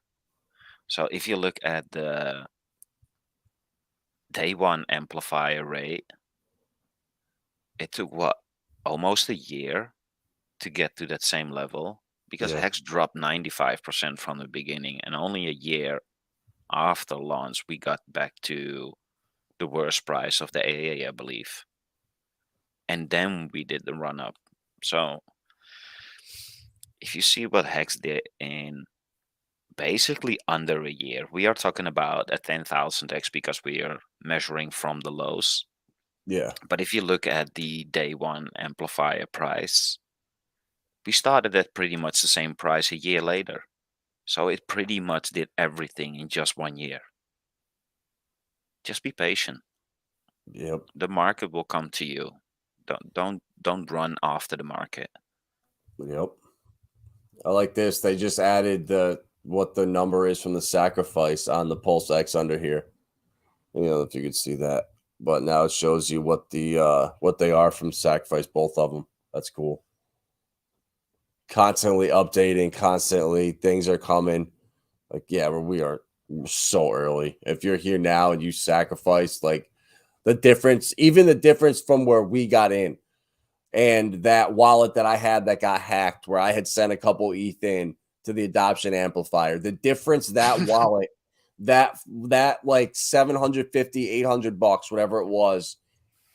So if you look at the day one amplifier rate, it took what, almost a year to get to that same level, because
Yeah.
Hex dropped 95% from the beginning, and only a year after launch we got back to the worst price of the AA, I believe. And then we did the run up. So if you see what Hex did in basically under a year, we are talking about a 10,000x because we are measuring from the lows.
Yeah.
But if you look at the day one amplifier price, we started at pretty much the same price a year later. So it pretty much did everything in just 1 year. Just be patient.
Yep.
The market will come to you. Don't run after the market.
Yep. I like this. They just added what the number is from the sacrifice on the PulseX under here. You know, if you could see that. But now it shows you what they are from sacrifice, both of them. That's cool. Constantly updating, constantly things are coming. Like, yeah, we're so early. If you're here now and you sacrifice, like the difference, even the difference from where we got in and that wallet that I had that got hacked, where I had sent a couple ETH in to the adoption amplifier, the difference that wallet, that like 750, 800 bucks, whatever it was,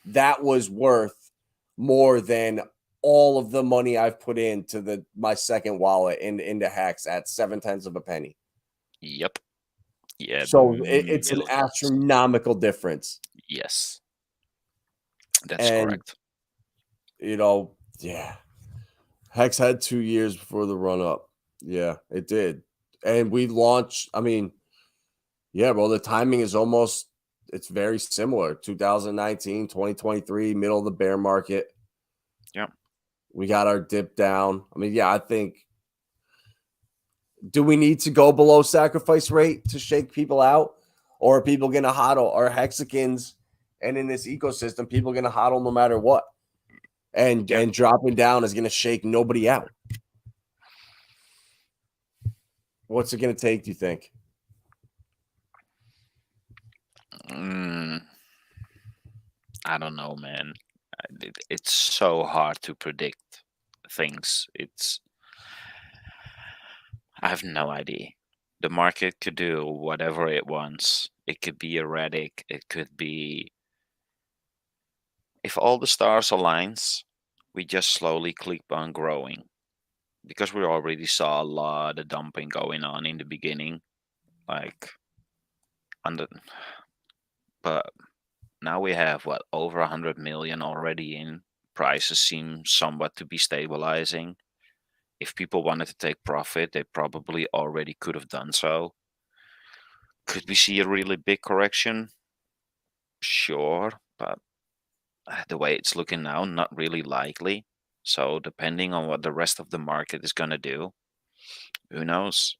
that was worth more than all of the money I've put into my second wallet into Hex at 7/10 of a penny.
Yep. Yeah.
So it's an
Millions.
astronomical difference.
Yes. That's
And,
correct.
yeah. Hex had 2 years before the run up. Yeah, it did. And we launched, yeah, well, the timing is it's very similar. 2019, 2023, middle of the bear market.
Yep.
We got our dip down. Yeah, I think, do we need to go below sacrifice rate to shake people out? Or are people going to hodl? Are Hexicans and in this ecosystem, people going to hodl no matter what? And dropping down is going to shake nobody out. What's it going to take, do you think?
I don't know, man. It's so hard to predict things. I have no idea. The market could do whatever it wants. It could be erratic. It could be, if all the stars aligns, we just slowly keep on growing, because we already saw a lot of dumping going on in the beginning, like under, but now we have what, over 100 million already in. Prices seem somewhat to be stabilizing. If people wanted to take profit, they probably already could have done so. Could we see a really big correction? Sure, but the way it's looking now, not really likely. So depending on what the rest of the market is going to do, who knows?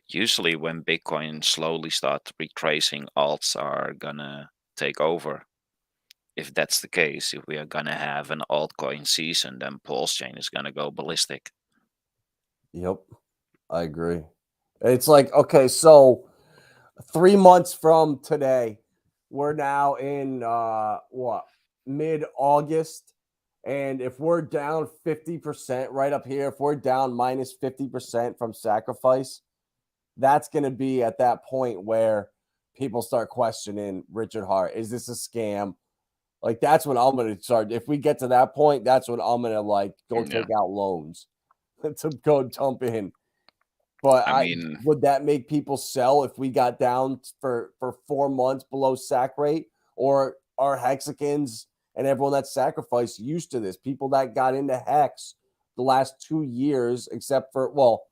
Usually when Bitcoin slowly starts retracing, alts are going to take over. If that's the case, if we are going to have an altcoin season, then Pulsechain is going to go ballistic.
Yep, I agree. It's like, okay, so 3 months from today, we're now in what, mid-August, and if we're down 50% right up here, if we're down minus 50% from sacrifice, that's going to be at that point where people start questioning Richard Hart. Is this a scam? Like, that's when I'm going to start. If we get to that point, that's when I'm going to like go
Yeah.
take out loans to go dump in. But
I mean,
would that make people sell if we got down for 4 months below sac rate? Or are hexagons and everyone that sacrificed used to this? People that got into hex the last 2 years, except for, well,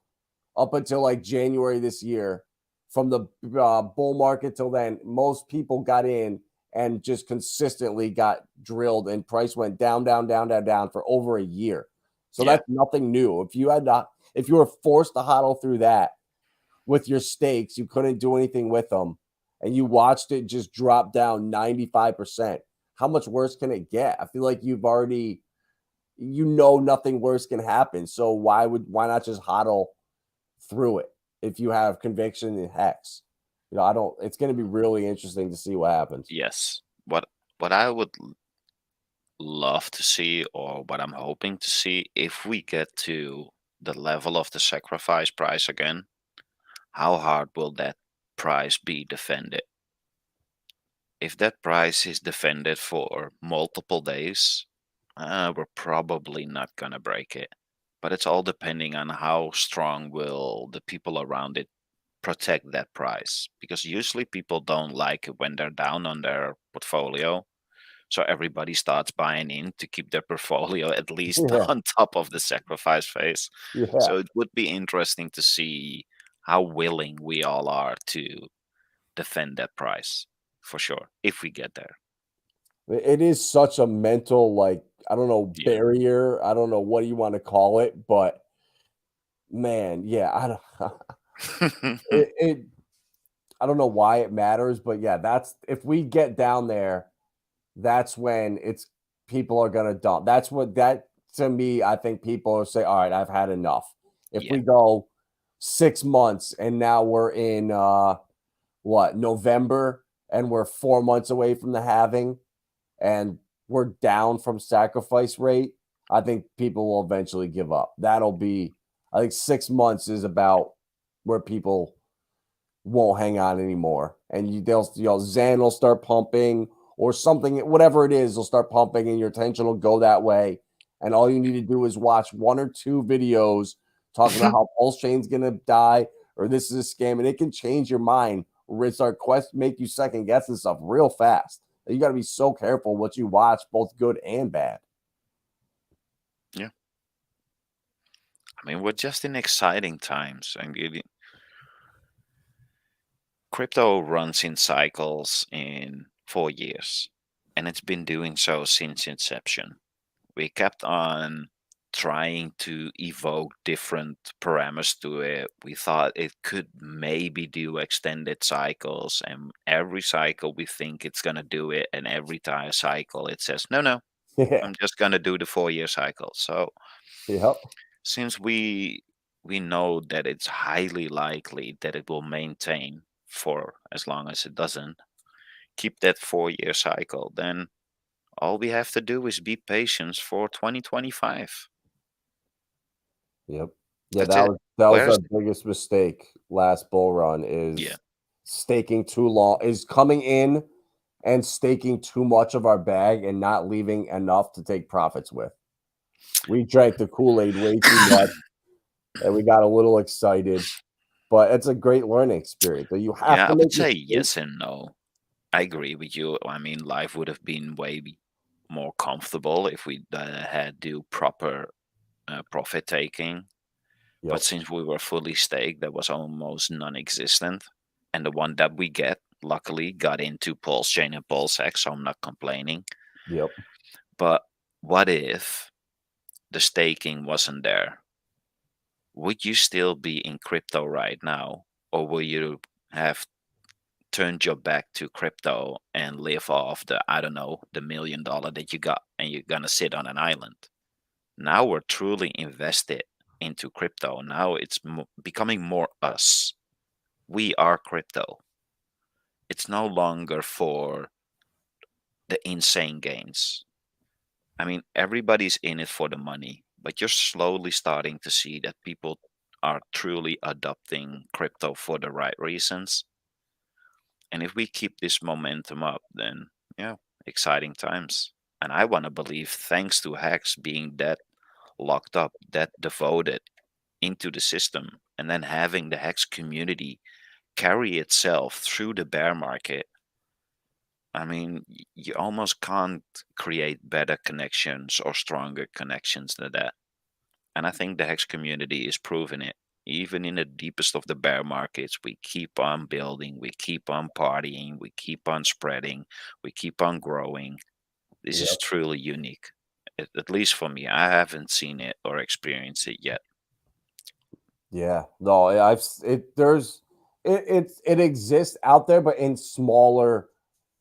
up until like January this year, from the bull market till then, most people got in and just consistently got drilled, and price went down, down, down, down, down for over a year. So
yeah,
that's nothing new. If you were forced to hodl through that with your stakes, you couldn't do anything with them, and you watched it just drop down 95%. How much worse can it get? I feel like you've already, nothing worse can happen. So why not just hodl through it if you have conviction in hex? It's going to be really interesting to see what happens.
yes. What I would love to see, or what I'm hoping to see, if we get to the level of the sacrifice price again, how hard will that price be defended? If that price is defended for multiple days, we're probably not gonna break it. But it's all depending on how strong will the people around it protect that price. Because usually people don't like it when they're down on their portfolio. So everybody starts buying in to keep their portfolio at least
Yeah,
on top of the sacrifice phase.
yeah.
So it would be interesting to see how willing we all are to defend that price, for sure, if we get there.
It is such a mental, like, I don't know,
Yeah.
barrier. I don't know what you want to call it, but man, yeah, I don't. it I don't know why it matters, but yeah, that's, if we get down there, that's when it's people are gonna dump. That's what that to me, I think people will say, all right, I've had enough. If
Yeah.
we go 6 months and now we're in November, and we're 4 months away from the halving, and we're down from sacrifice rate, I think people will eventually give up. I think 6 months is about where people won't hang on anymore. And Zen will start pumping, or something, whatever it is, will start pumping, and your attention will go that way. And all you need to do is watch 1 or 2 videos talking about how Pulsechain's gonna die, or this is a scam, and it can change your mind, or it start make you second guessing stuff real fast. You got to be so careful what you watch, both good and bad.
Yeah. I mean, we're just in exciting times. Crypto runs in cycles in 4 years, and it's been doing so since inception. We kept on trying to evoke different parameters to it. We thought it could maybe do extended cycles, and every cycle we think it's going to do it, and every time cycle it says, no, no,
Yeah.
I'm just going to do the 4 year cycle. So
Yep.
since we know that it's highly likely that it will maintain for as long as it doesn't keep that 4 year cycle, then All we have to do is be patient for 2025.
Yep. Yeah,
That's it.
that was
Where's
our biggest mistake last bull run
yeah,
is staking too long, is coming in and staking too much of our bag and not leaving enough to take profits with. We drank the Kool-Aid way too much and we got a little excited, but it's a great learning experience. So you have
yeah, I
to
would
make
say
mistakes.
yes and no. I agree with you. I mean, life would have been more comfortable if we had do proper profit taking. But
Yep.
since we were fully staked, that was almost non-existent. And the one that we get, luckily, got into Pulsechain and PulseX, so I'm not complaining.
Yep.
But what if the staking wasn't there? Would you still be in crypto right now? Or will you have turned your back to crypto and live off the, I don't know, the $1 million that you got and you're gonna sit on an island? Now we're truly invested into crypto. Now it's becoming more us. We are crypto. It's no longer for the insane gains. I mean, everybody's in it for the money, but you're slowly starting to see that people are truly adopting crypto for the right reasons. And if we keep this momentum up, then yeah, exciting times. And I want to believe, thanks to Hex being that locked up, that devoted into the system, and then having the Hex community carry itself through the bear market. I mean, you almost can't create better connections or stronger connections than that. And I think the Hex community is proving it. Even in the deepest of the bear markets, we keep on building, we keep on partying, we keep on spreading, we keep on growing. This is
Yep.
truly unique. At least for me, I haven't seen it or experienced it yet.
Yeah. No, it exists out there, but in smaller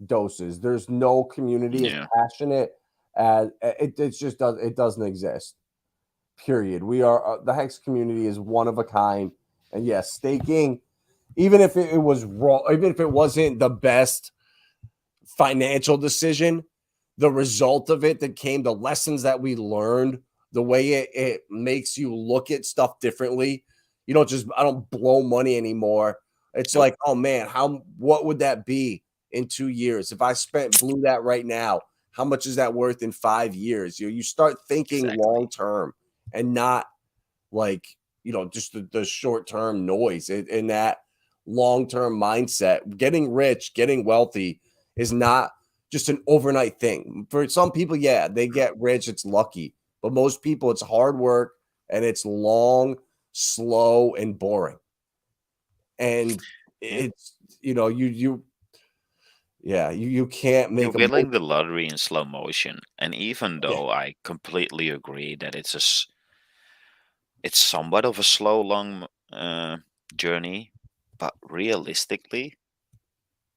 doses. There's no community as
Yeah.
passionate as it doesn't exist. Period. We are the Hex community is one of a kind, and yes, staking, even if it was wrong, even if it wasn't the best financial decision, the result of it that came, the lessons that we learned, the way it makes you look at stuff differently. You don't just, I don't blow money anymore. It's
Nope.
like, oh man, what would that be in 2 years? If I blew that right now, how much is that worth in 5 years? You start thinking
Exactly.
long term and not like, just the short term noise in that long term mindset. Getting rich, getting wealthy is not just an overnight thing. For some people, yeah, they get rich, it's lucky. But most people, it's hard work and it's long, slow, and boring. And
Yeah.
it's, you can't
You're
make a
winning the lottery in slow motion. And even
yeah,
though I completely agree that it's somewhat of a slow, long journey, but realistically,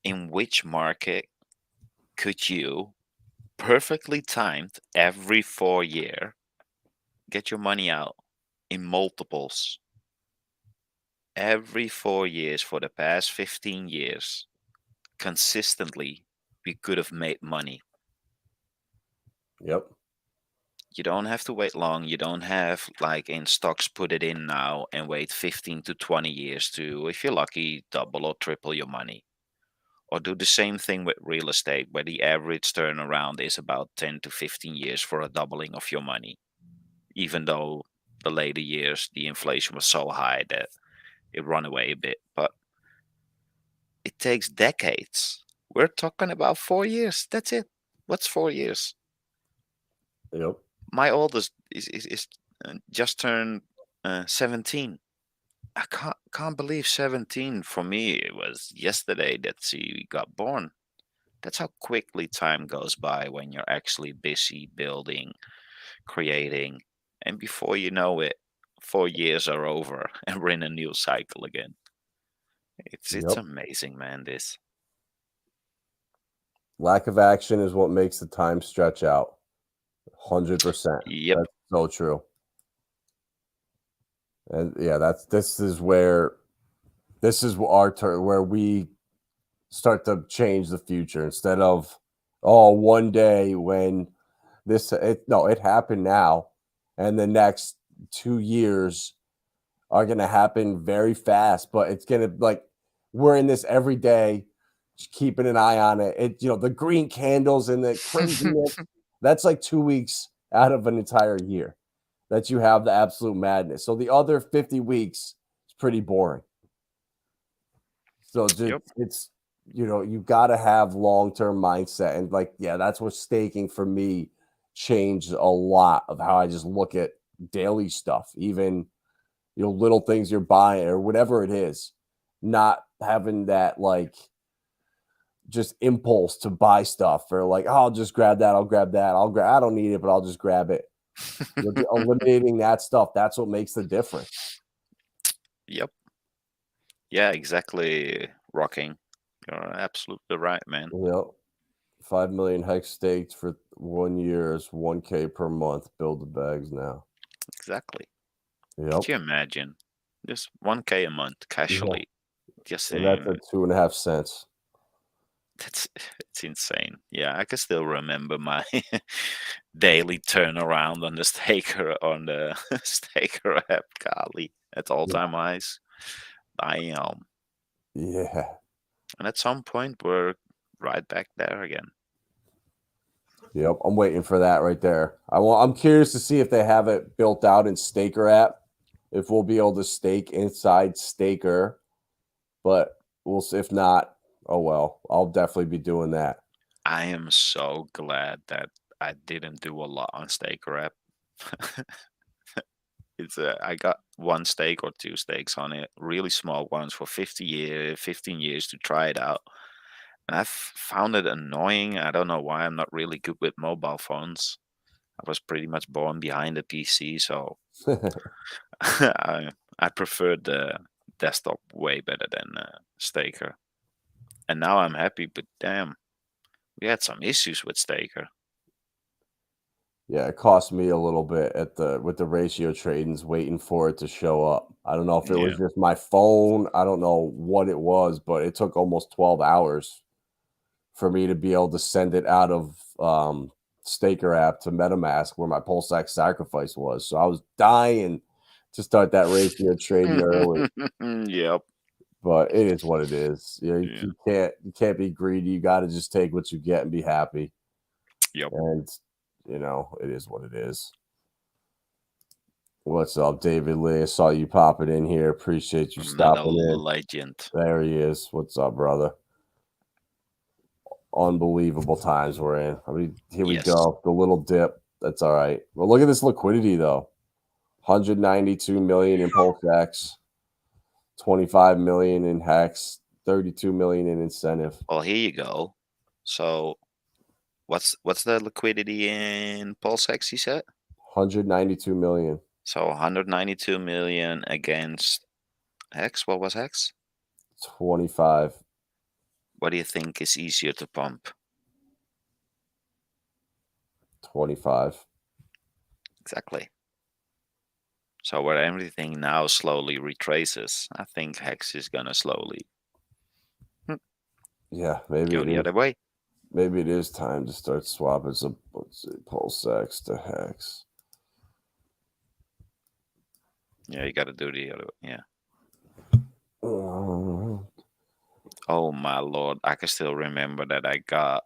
in which market could you perfectly timed every 4 year get your money out in multiples every 4 years for the past 15 years consistently? We could have made money.
yep,
You don't have to wait long. You don't have, like in stocks, put it in now and wait 15 to 20 years to, if you're lucky, double or triple your money. Or do the same thing with real estate, where the average turnaround is about 10 to 15 years for a doubling of your money, even though the later years the inflation was so high that it run away a bit. But it takes decades. We're talking about 4 years. That's it. What's 4 years?
yep,
My oldest is just turned 17. I can't believe 17. For me, it was yesterday that she got born. That's how quickly time goes by when you're actually busy building, creating, and before you know it, 4 years are over and we're in a new cycle again. It's
yep.
amazing, man. This.
Lack of action is what makes the time stretch out. 100%.
Yep.
That's so true. And yeah, this is our turn where we start to change the future instead of Oh, one day when it happened now, and the next 2 years are gonna happen very fast, but it's gonna we're in this every day, just keeping an eye on it. The green candles and the craziness, that's like 2 weeks out of an entire year that you have the absolute madness. So the other 50 weeks is pretty boring. So just
Yep.
it's you got to have long-term mindset, and that's what staking for me changed a lot of how I just look at daily stuff, even little things you're buying or whatever it is, not having that just impulse to buy stuff or oh, I'll just grab that, I'll grab that, I don't need it, but I'll just grab it. Eliminating that stuff, that's what makes the difference.
Yep. Yeah, exactly. Rocking. You're absolutely right, man.
5 million hex staked for 1 year is 1K per month. Build the bags now.
Exactly.
Yep.
Could you imagine? Just 1K a month casually. Just
And that's at 2.5 cents.
it's insane. Yeah, I can still remember my daily turnaround on the staker app. Golly, at all-time highs. And at some point we're right back there again.
Yep, I'm waiting for that right there. I'm curious to see if they have it built out in Staker app, if we'll be able to stake inside Staker, but we'll see. If not, oh well, I'll definitely be doing that.
I am so glad that I didn't do a lot on Staker app. I got 1 stake or 2 stakes on it, really small ones for 15 years to try it out. And I found it annoying. I don't know why. I'm not really good with mobile phones. I was pretty much born behind a PC, so I preferred the desktop way better than Staker. And now I'm happy, but damn, we had some issues with Staker.
Yeah, it cost me a little bit with the ratio tradings, waiting for it to show up. I don't know if it was just my phone. I don't know what it was, but it took almost 12 hours for me to be able to send it out of Staker app to MetaMask where my PulseX sacrifice was. So I was dying to start that ratio trading early.
Yep.
But it is what it is. You can't be greedy. You got to just take what you get and be happy.
Yep.
And it is what it is. What's up, David Lee? I saw you popping in here. Appreciate you stopping in.
Legend.
There he is. What's up, brother? Unbelievable times we're in. I mean, here we go. The little dip. That's all right. Well, look at this liquidity, though. 192 million in PulseX, 25 million in Hex, 32 million in incentive.
Well, here you go. So what's the liquidity in PulseX, you said?
192 million.
So 192 million against Hex. What was Hex?
25.
What do you think is easier to pump?
25.
Exactly. So where everything now slowly retraces, I think Hex is gonna slowly
Yeah, maybe
go the other way.
Maybe it is time to start swapping some PulseX to Hex.
Yeah, you got to do the other way. Yeah. Oh my lord, I can still remember that I got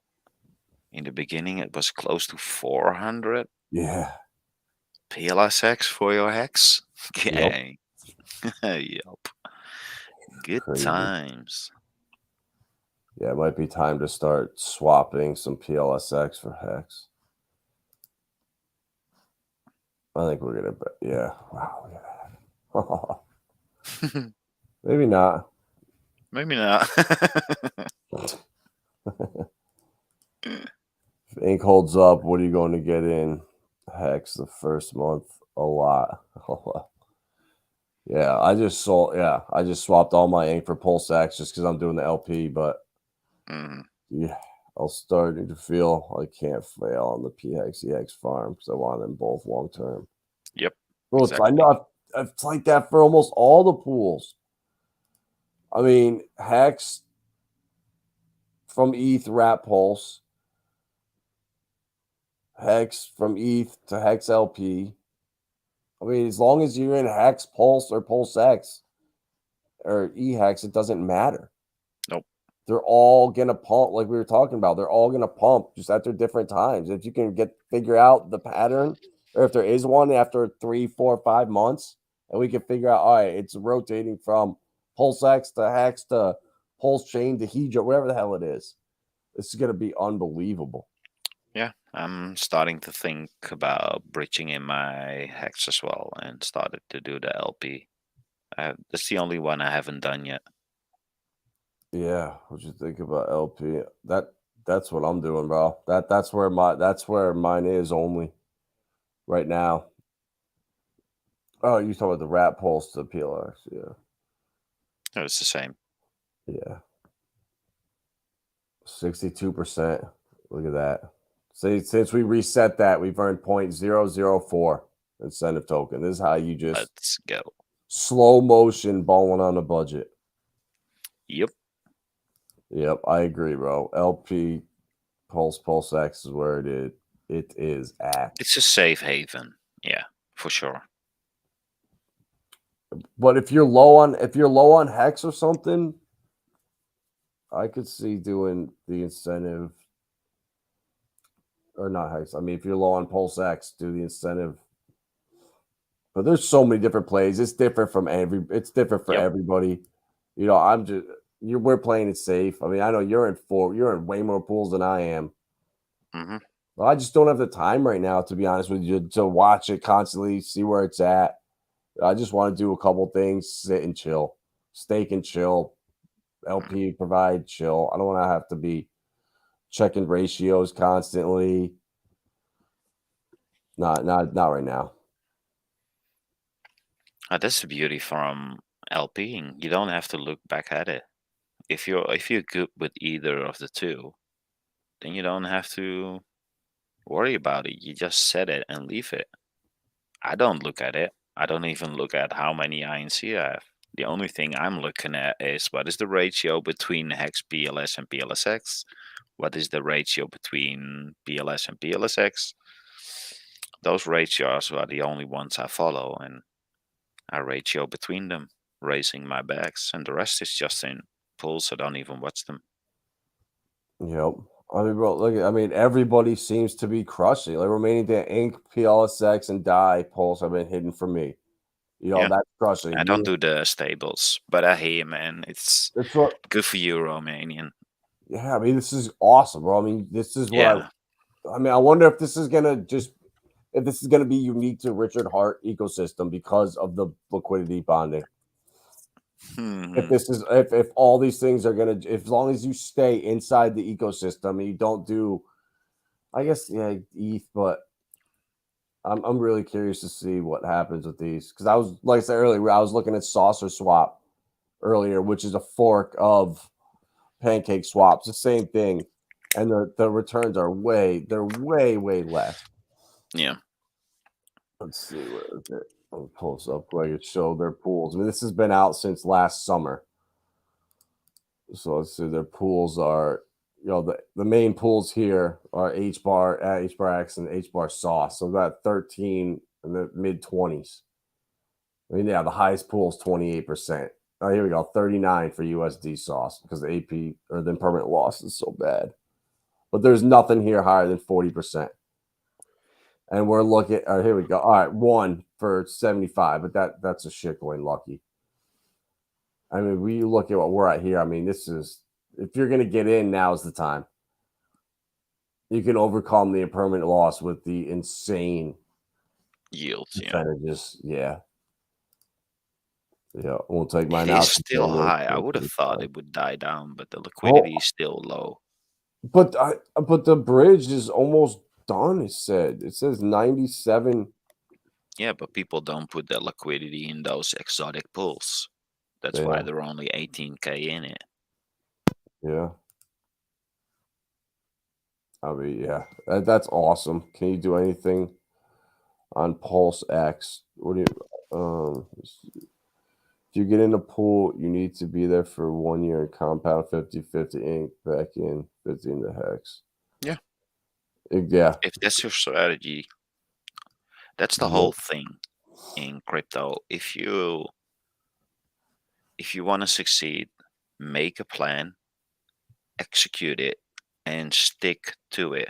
in the beginning. It was close to 400.
Yeah.
PLSX for your Hex.
Yep.
Yep. Good
Crazy.
times.
Yeah, it might be time to start swapping some PLSX for Hex. I think we're gonna. Yeah. Wow. Look at that. Maybe not.
Maybe not.
If Ink holds up, what are you going to get in Hex the first month? A lot. Yeah, I just swapped all my Ink for PulseX just because I'm doing the LP, but yeah, I'm starting to feel I can't fail on the PXEX farm because I want them both long term.
Yep.
Well, exactly. I know it's like that for almost all the pools. I mean, Hex from ETH, Rat Pulse, Hex from ETH to Hex LP. I mean, as long as you're in Hex, Pulse, or PulseX or eHex, it doesn't matter.
Nope.
They're all gonna pump, like we were talking about. They're all gonna pump just at their different times. If you can figure out the pattern, or if there is one after 3, 4, 5 months, and we can figure out, all right, it's rotating from PulseX to Hex to Pulsechain to Hedra, whatever the hell it is. This is gonna be unbelievable.
Yeah, I'm starting to think about bridging in my Hex as well and started to do the LP. That's the only one I haven't done yet.
Yeah, what you think about LP? That's what I'm doing, bro. That's where mine is only right now. Oh, you talking about the rat pulse to PLX? Yeah,
It's the same.
yeah. 62%. Look at that. See, since we reset that, we've earned 0.004 incentive token. This is how you just
Let's go.
slow motion balling on a budget.
Yep.
Yep, I agree, bro. LP PulseX is where it is at.
It's a safe haven. Yeah, for sure.
But if you're low on Hex or something, I could see doing the incentive, or not Hex. I mean, if you're low on PulseX, do the incentive. But there's so many different plays. It's different from it's different for
Yep.
everybody. You know, we're playing it safe. I mean, I know you're in way more pools than I am.
Mm-hmm.
But I just don't have the time right now, to be honest with you, to watch it constantly, see where it's at. I just want to do a couple things, sit and chill, stake and chill, LP provide chill. I don't want to have to be checking ratios constantly. Not right now.
That's the beauty from LPing. You don't have to look back at it. If you're good with either of the two, then you don't have to worry about it. You just set it and leave it. I don't look at it. I don't even look at how many INC I have. The only thing I'm looking at is what is the ratio between Hex PLS and PLSX? What is the ratio between PLS and PLSX? Those ratios are the only ones I follow, and I ratio between them, raising my bags, and the rest is just in pools. I don't even watch them.
Yep. I mean, bro, everybody seems to be crushing. Like remaining the Inc, PLSX, and Die Pulse have been hidden for me.
Yeah.
That's crushing.
I don't do the stables, but I hear, man, it's
That's what.
good for you, Romanian.
Yeah, I mean, this is awesome, bro. I mean, this is what
Yeah.
I mean, I wonder if this is gonna be unique to Richard Hart ecosystem because of the liquidity bonding. If all these things are gonna, if as long as you stay inside the ecosystem and you don't do, I guess, yeah, ETH, but I'm really curious to see what happens with these, because I was, like I said earlier, I was looking at Saucer Swap earlier, which is a fork of Pancake Swaps, the same thing, and the returns are way less.
Yeah.
Let's see, where is it? I'll pull this up quick and show their pools. I mean, this has been out since last summer. So let's see, their pools are, the main pools here are H bar X, and H bar Sauce. So we've got 13 in the mid 20s. I mean, yeah, the highest pool is 28%. Oh, here we go, 39 for USD Sauce, because the AP, or the impermanent loss, is so bad. But there's nothing here higher than 40%. And we're looking, here we go. All right, 1 for 75, but that's a shitcoin lucky. I mean, we look at what we're at here. I mean, this is, if you're going to get in, now's the time. You can overcome the impermanent loss with the insane
Yields,
percentages. Yeah. We'll take mine
It
out.
is still high. I would have thought it would die down, but the
Oh,
liquidity is still low.
but the bridge is almost done. It says 97.
Yeah, but people don't put the liquidity in those exotic pools. That's why there are only 18K in it.
Yeah. I mean, yeah, that's awesome. Can you do anything on PulseX? What do you, if you get in the pool, you need to be there for 1 year and compound 50/50 ink back in 50 in the hex.
Yeah.
Yeah.
If that's your strategy, that's the
Yep.
whole thing in crypto. If you want to succeed, make a plan, execute it, and stick to it.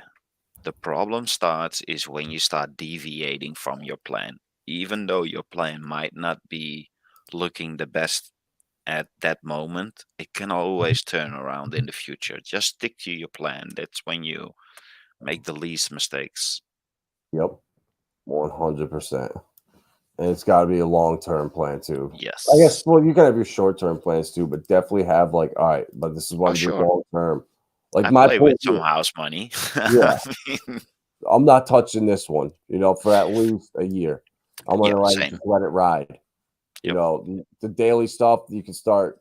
The problem starts is when you start deviating from your plan. Even though your plan might not be looking the best at that moment, it can always turn around in the future. Just stick to your plan. That's when you make the least mistakes.
Yep. 100%. And it's got to be a long-term plan too. I guess,
Yes.
well, you can have your short-term plans too, but definitely have like, all right, but this is what
Oh,
I'm doing
sure.
long-term. Like
I
my
play with
point
some
here,
house money.
yeah,
I mean,
I'm not touching this one, for at least a year. I'm
yeah,
gonna
same.
just let it ride.
Yep.
The daily stuff, you can start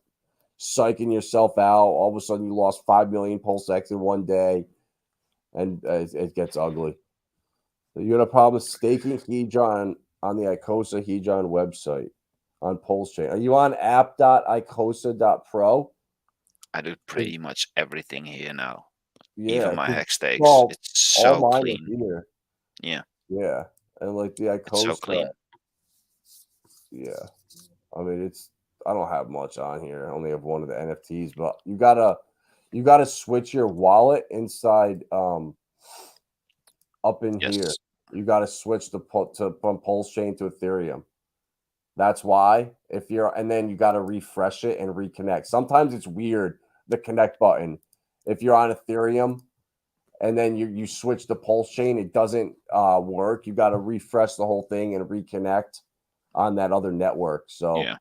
psyching yourself out. All of a sudden, you lost 5 million PulseX in one day, and it gets ugly. So you had a problem staking Hedron on the ICOSA Hedron website on Pulsechain. Are you on app.icosa.pro?
I do pretty much everything here now. Even
Yeah,
my
'cause
hex stakes.
all
It's
all
so
mine are
clean.
here.
Yeah,
Yeah, and like the
it's so
ICOSA,
clean.
yeah. I mean, I don't have much on here. I only have one of the NFTs, but you gotta switch your wallet inside up in here.
Yes.
You gotta switch from Pulsechain to Ethereum. That's why and then you gotta refresh it and reconnect. Sometimes it's weird, the connect button. If you're on Ethereum and then you switch to Pulsechain, it doesn't work. You gotta refresh the whole thing and reconnect on that other network. So
Yeah.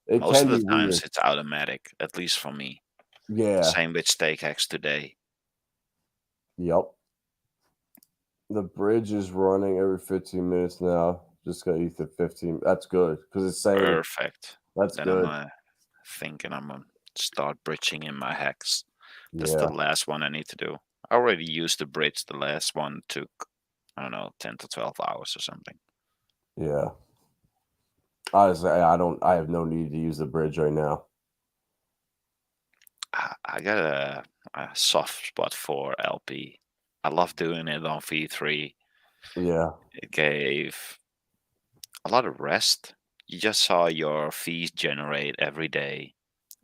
it
Most
can
of the
be
times
weird.
it's automatic, at least for me.
Yeah.
Same with StakeX today.
Yep. The bridge is running every 15 minutes now. Just got ETH at 15. That's good because it's saying
Perfect.
that's
Then I'm
good.
thinking I'm gonna start bridging in my hex. That's the
Yeah.
last one I need to do. I already used the bridge. The last one took, I don't know, 10 to 12 hours or something.
Yeah. Honestly, I have no need to use the bridge right now.
I got a soft spot for LP. I love doing it on V3.
Yeah.
It gave a lot of rest. You just saw your fees generate every day.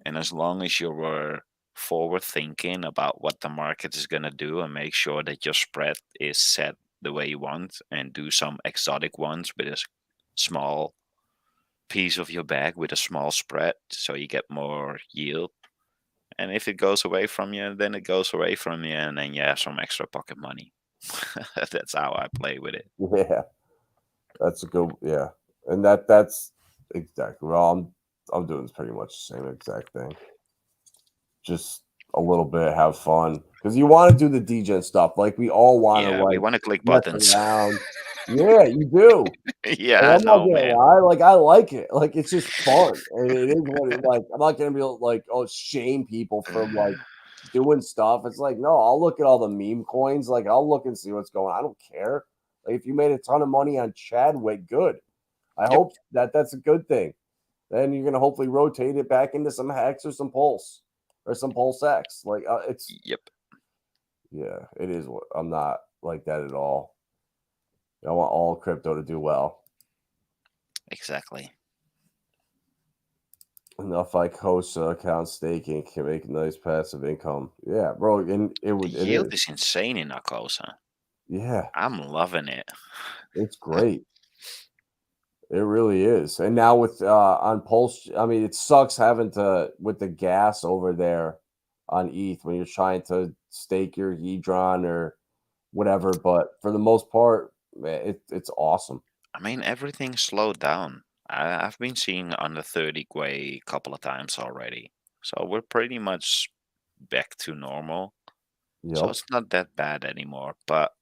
And as long as you were forward thinking about what the market is going to do and make sure that your spread is set the way you want and do some exotic ones with a small piece of your bag with a small spread so you get more yield. And if it goes away from you, then it goes away from you and then you have some extra pocket money. That's how I play with it.
Yeah. That's a good, yeah. And that's exactly, well, I'm doing pretty much the same exact thing. Just a little bit, have fun. Because you want to do the degen stuff. Like we all want to
Yeah, we
like
want to click
mess
buttons.
around. Yeah, you do.
Yeah,
Like,
I
I'm not
know,
gonna
man.
lie, like I like it. Like it's just fun. And it is what it like. I'm not gonna be like, oh, shame people for like doing stuff. It's like, no, I'll look at all the meme coins. Like I'll look and see what's going on. I don't care. Like if you made a ton of money on Chadwick, good. I
Yep.
hope that's a good thing. Then you're gonna hopefully rotate it back into some Hex or some Pulse or some PulseX. Like it's
Yep.
yeah, it is. What I'm not like that at all. I want all crypto to do well.
Exactly.
Enough ICOSA account staking can make nice passive income. Yeah, bro, and
The
it
yield
is.
is insane in ICOSA.
Yeah,
I'm loving it.
it's great. It really is. And now with on Pulse, I mean, it sucks having to with the gas over there on ETH when you're trying to stake your Hedron or whatever. But for the most part, man, it's awesome.
I mean, everything slowed down. I've been seeing under 30 Gwei a couple of times already. So we're pretty much back to normal. So
Yep.
it's not that bad anymore, but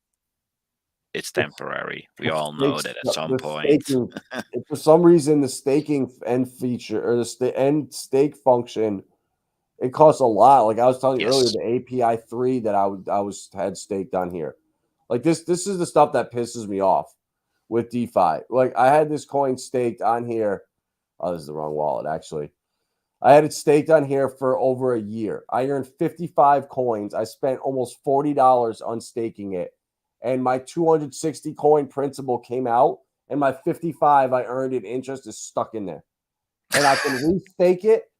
it's
The,
temporary. We
the
all know that at some
the
point.
staking, if for some reason the staking end feature or the end stake function, it costs a lot. Like I was telling you earlier,
Yes.
the API 3 that I was had staked on here. Like this is the stuff that pisses me off with DeFi. Like I had this coin staked on here. Oh, this is the wrong wallet, actually. I had it staked on here for over a year. I earned 55 coins. I spent almost $40 on staking it. and my 260 coin principal came out, and my 55 I earned in interest is stuck in there. And I can restake it,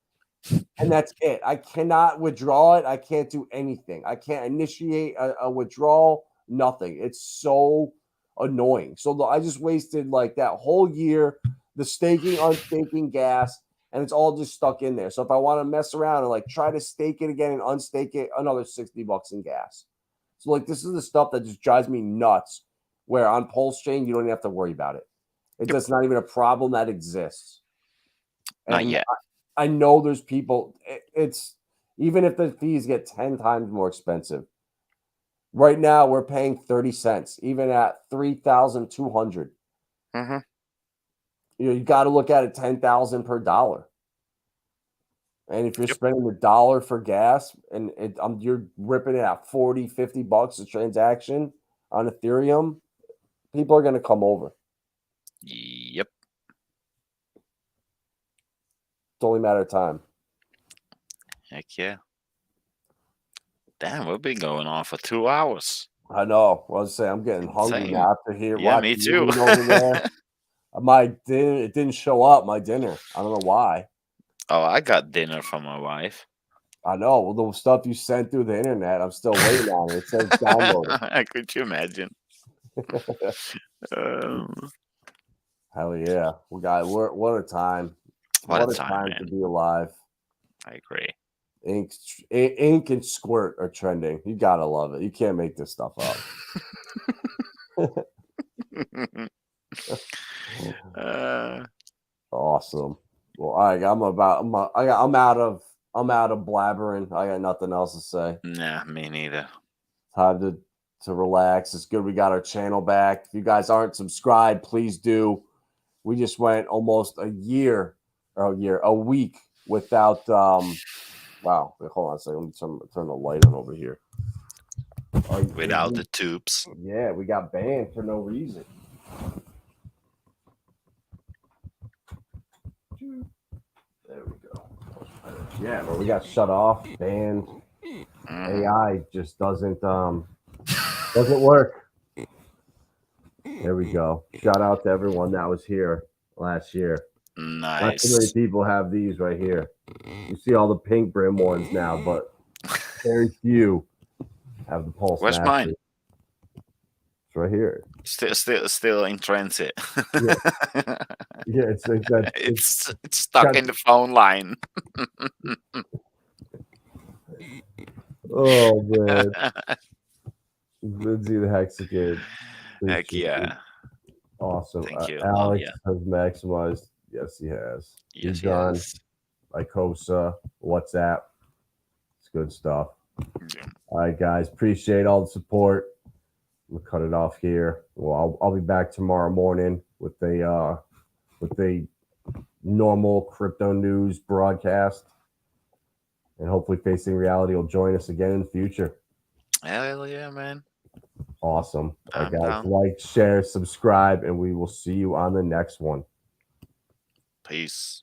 and that's it. I cannot withdraw it. I can't do anything. I can't initiate a withdrawal, nothing. It's so annoying. So I just wasted like that whole year, the staking, unstaking gas, and it's all just stuck in there. So if I want to mess around and like try to stake it again and unstake it, another $60 in gas. So like this is the stuff that just drives me nuts. Where on Pulsechain, you don't even have to worry about it. That's not even a problem that exists.
Not
And
yet.
I know there's people. It's even if the fees get 10 times more expensive. Right now, we're paying 30 cents, even at 3,200.
Mm-hmm.
You got to look at it 10,000 per dollar. And if you're spending $1 for gas and you're ripping it at 40, $50 a transaction on Ethereum, people are going to come over.
Yep.
It's only a matter of time.
Heck yeah. Damn, we've been going on for 2 hours.
I know. Well, I was saying I'm getting hungry
Same.
now after here.
Yeah,
watching
me too.
you over there. My dinner, it didn't show up. My dinner. I don't know why.
Oh, I got dinner from my wife.
I know. Well, the stuff you sent through the internet, I'm still waiting on it. It says downloaded.
Could you imagine?
Hell yeah. What a time.
What a time, man.
To be alive.
I agree.
Ink and Squirt are trending. You gotta love it. You can't make this stuff up. Awesome. Well, all right. I'm out of blabbering. I got nothing else to say.
Nah, me neither.
Time to relax. It's good we got our channel back. If you guys aren't subscribed, please do. We just went almost a week without wow. Wait, hold on a second. Let me turn the light on over here.
Without the tubes.
Yeah, we got banned for no reason. There we go. Yeah, but we got shut off, banned. AI just doesn't work. There we go. Shout out to everyone that was here last year.
Nice.
Not too many people have these right here. You see all the pink brim ones now, but very few have the Pulse.
Where's
Master.
mine?
It's right here.
Still in transit.
Yeah, it's
stuck in the phone line.
Oh man, Lindsay the Hexagon.
Heck yeah!
Awesome.
Thank you.
Alex has maximized. Yes, he has.
Yes,
he's done. ICOSA, WhatsApp. It's good stuff.
Yeah.
All right, guys. Appreciate all the support. We'll cut it off here. Well, I'll be back tomorrow morning with a normal crypto news broadcast, and hopefully Facing Reality will join us again in the future.
Hell yeah, man!
Awesome. All right, guys.
Down.
Like, share, subscribe, and we will see you on the next one.
Peace.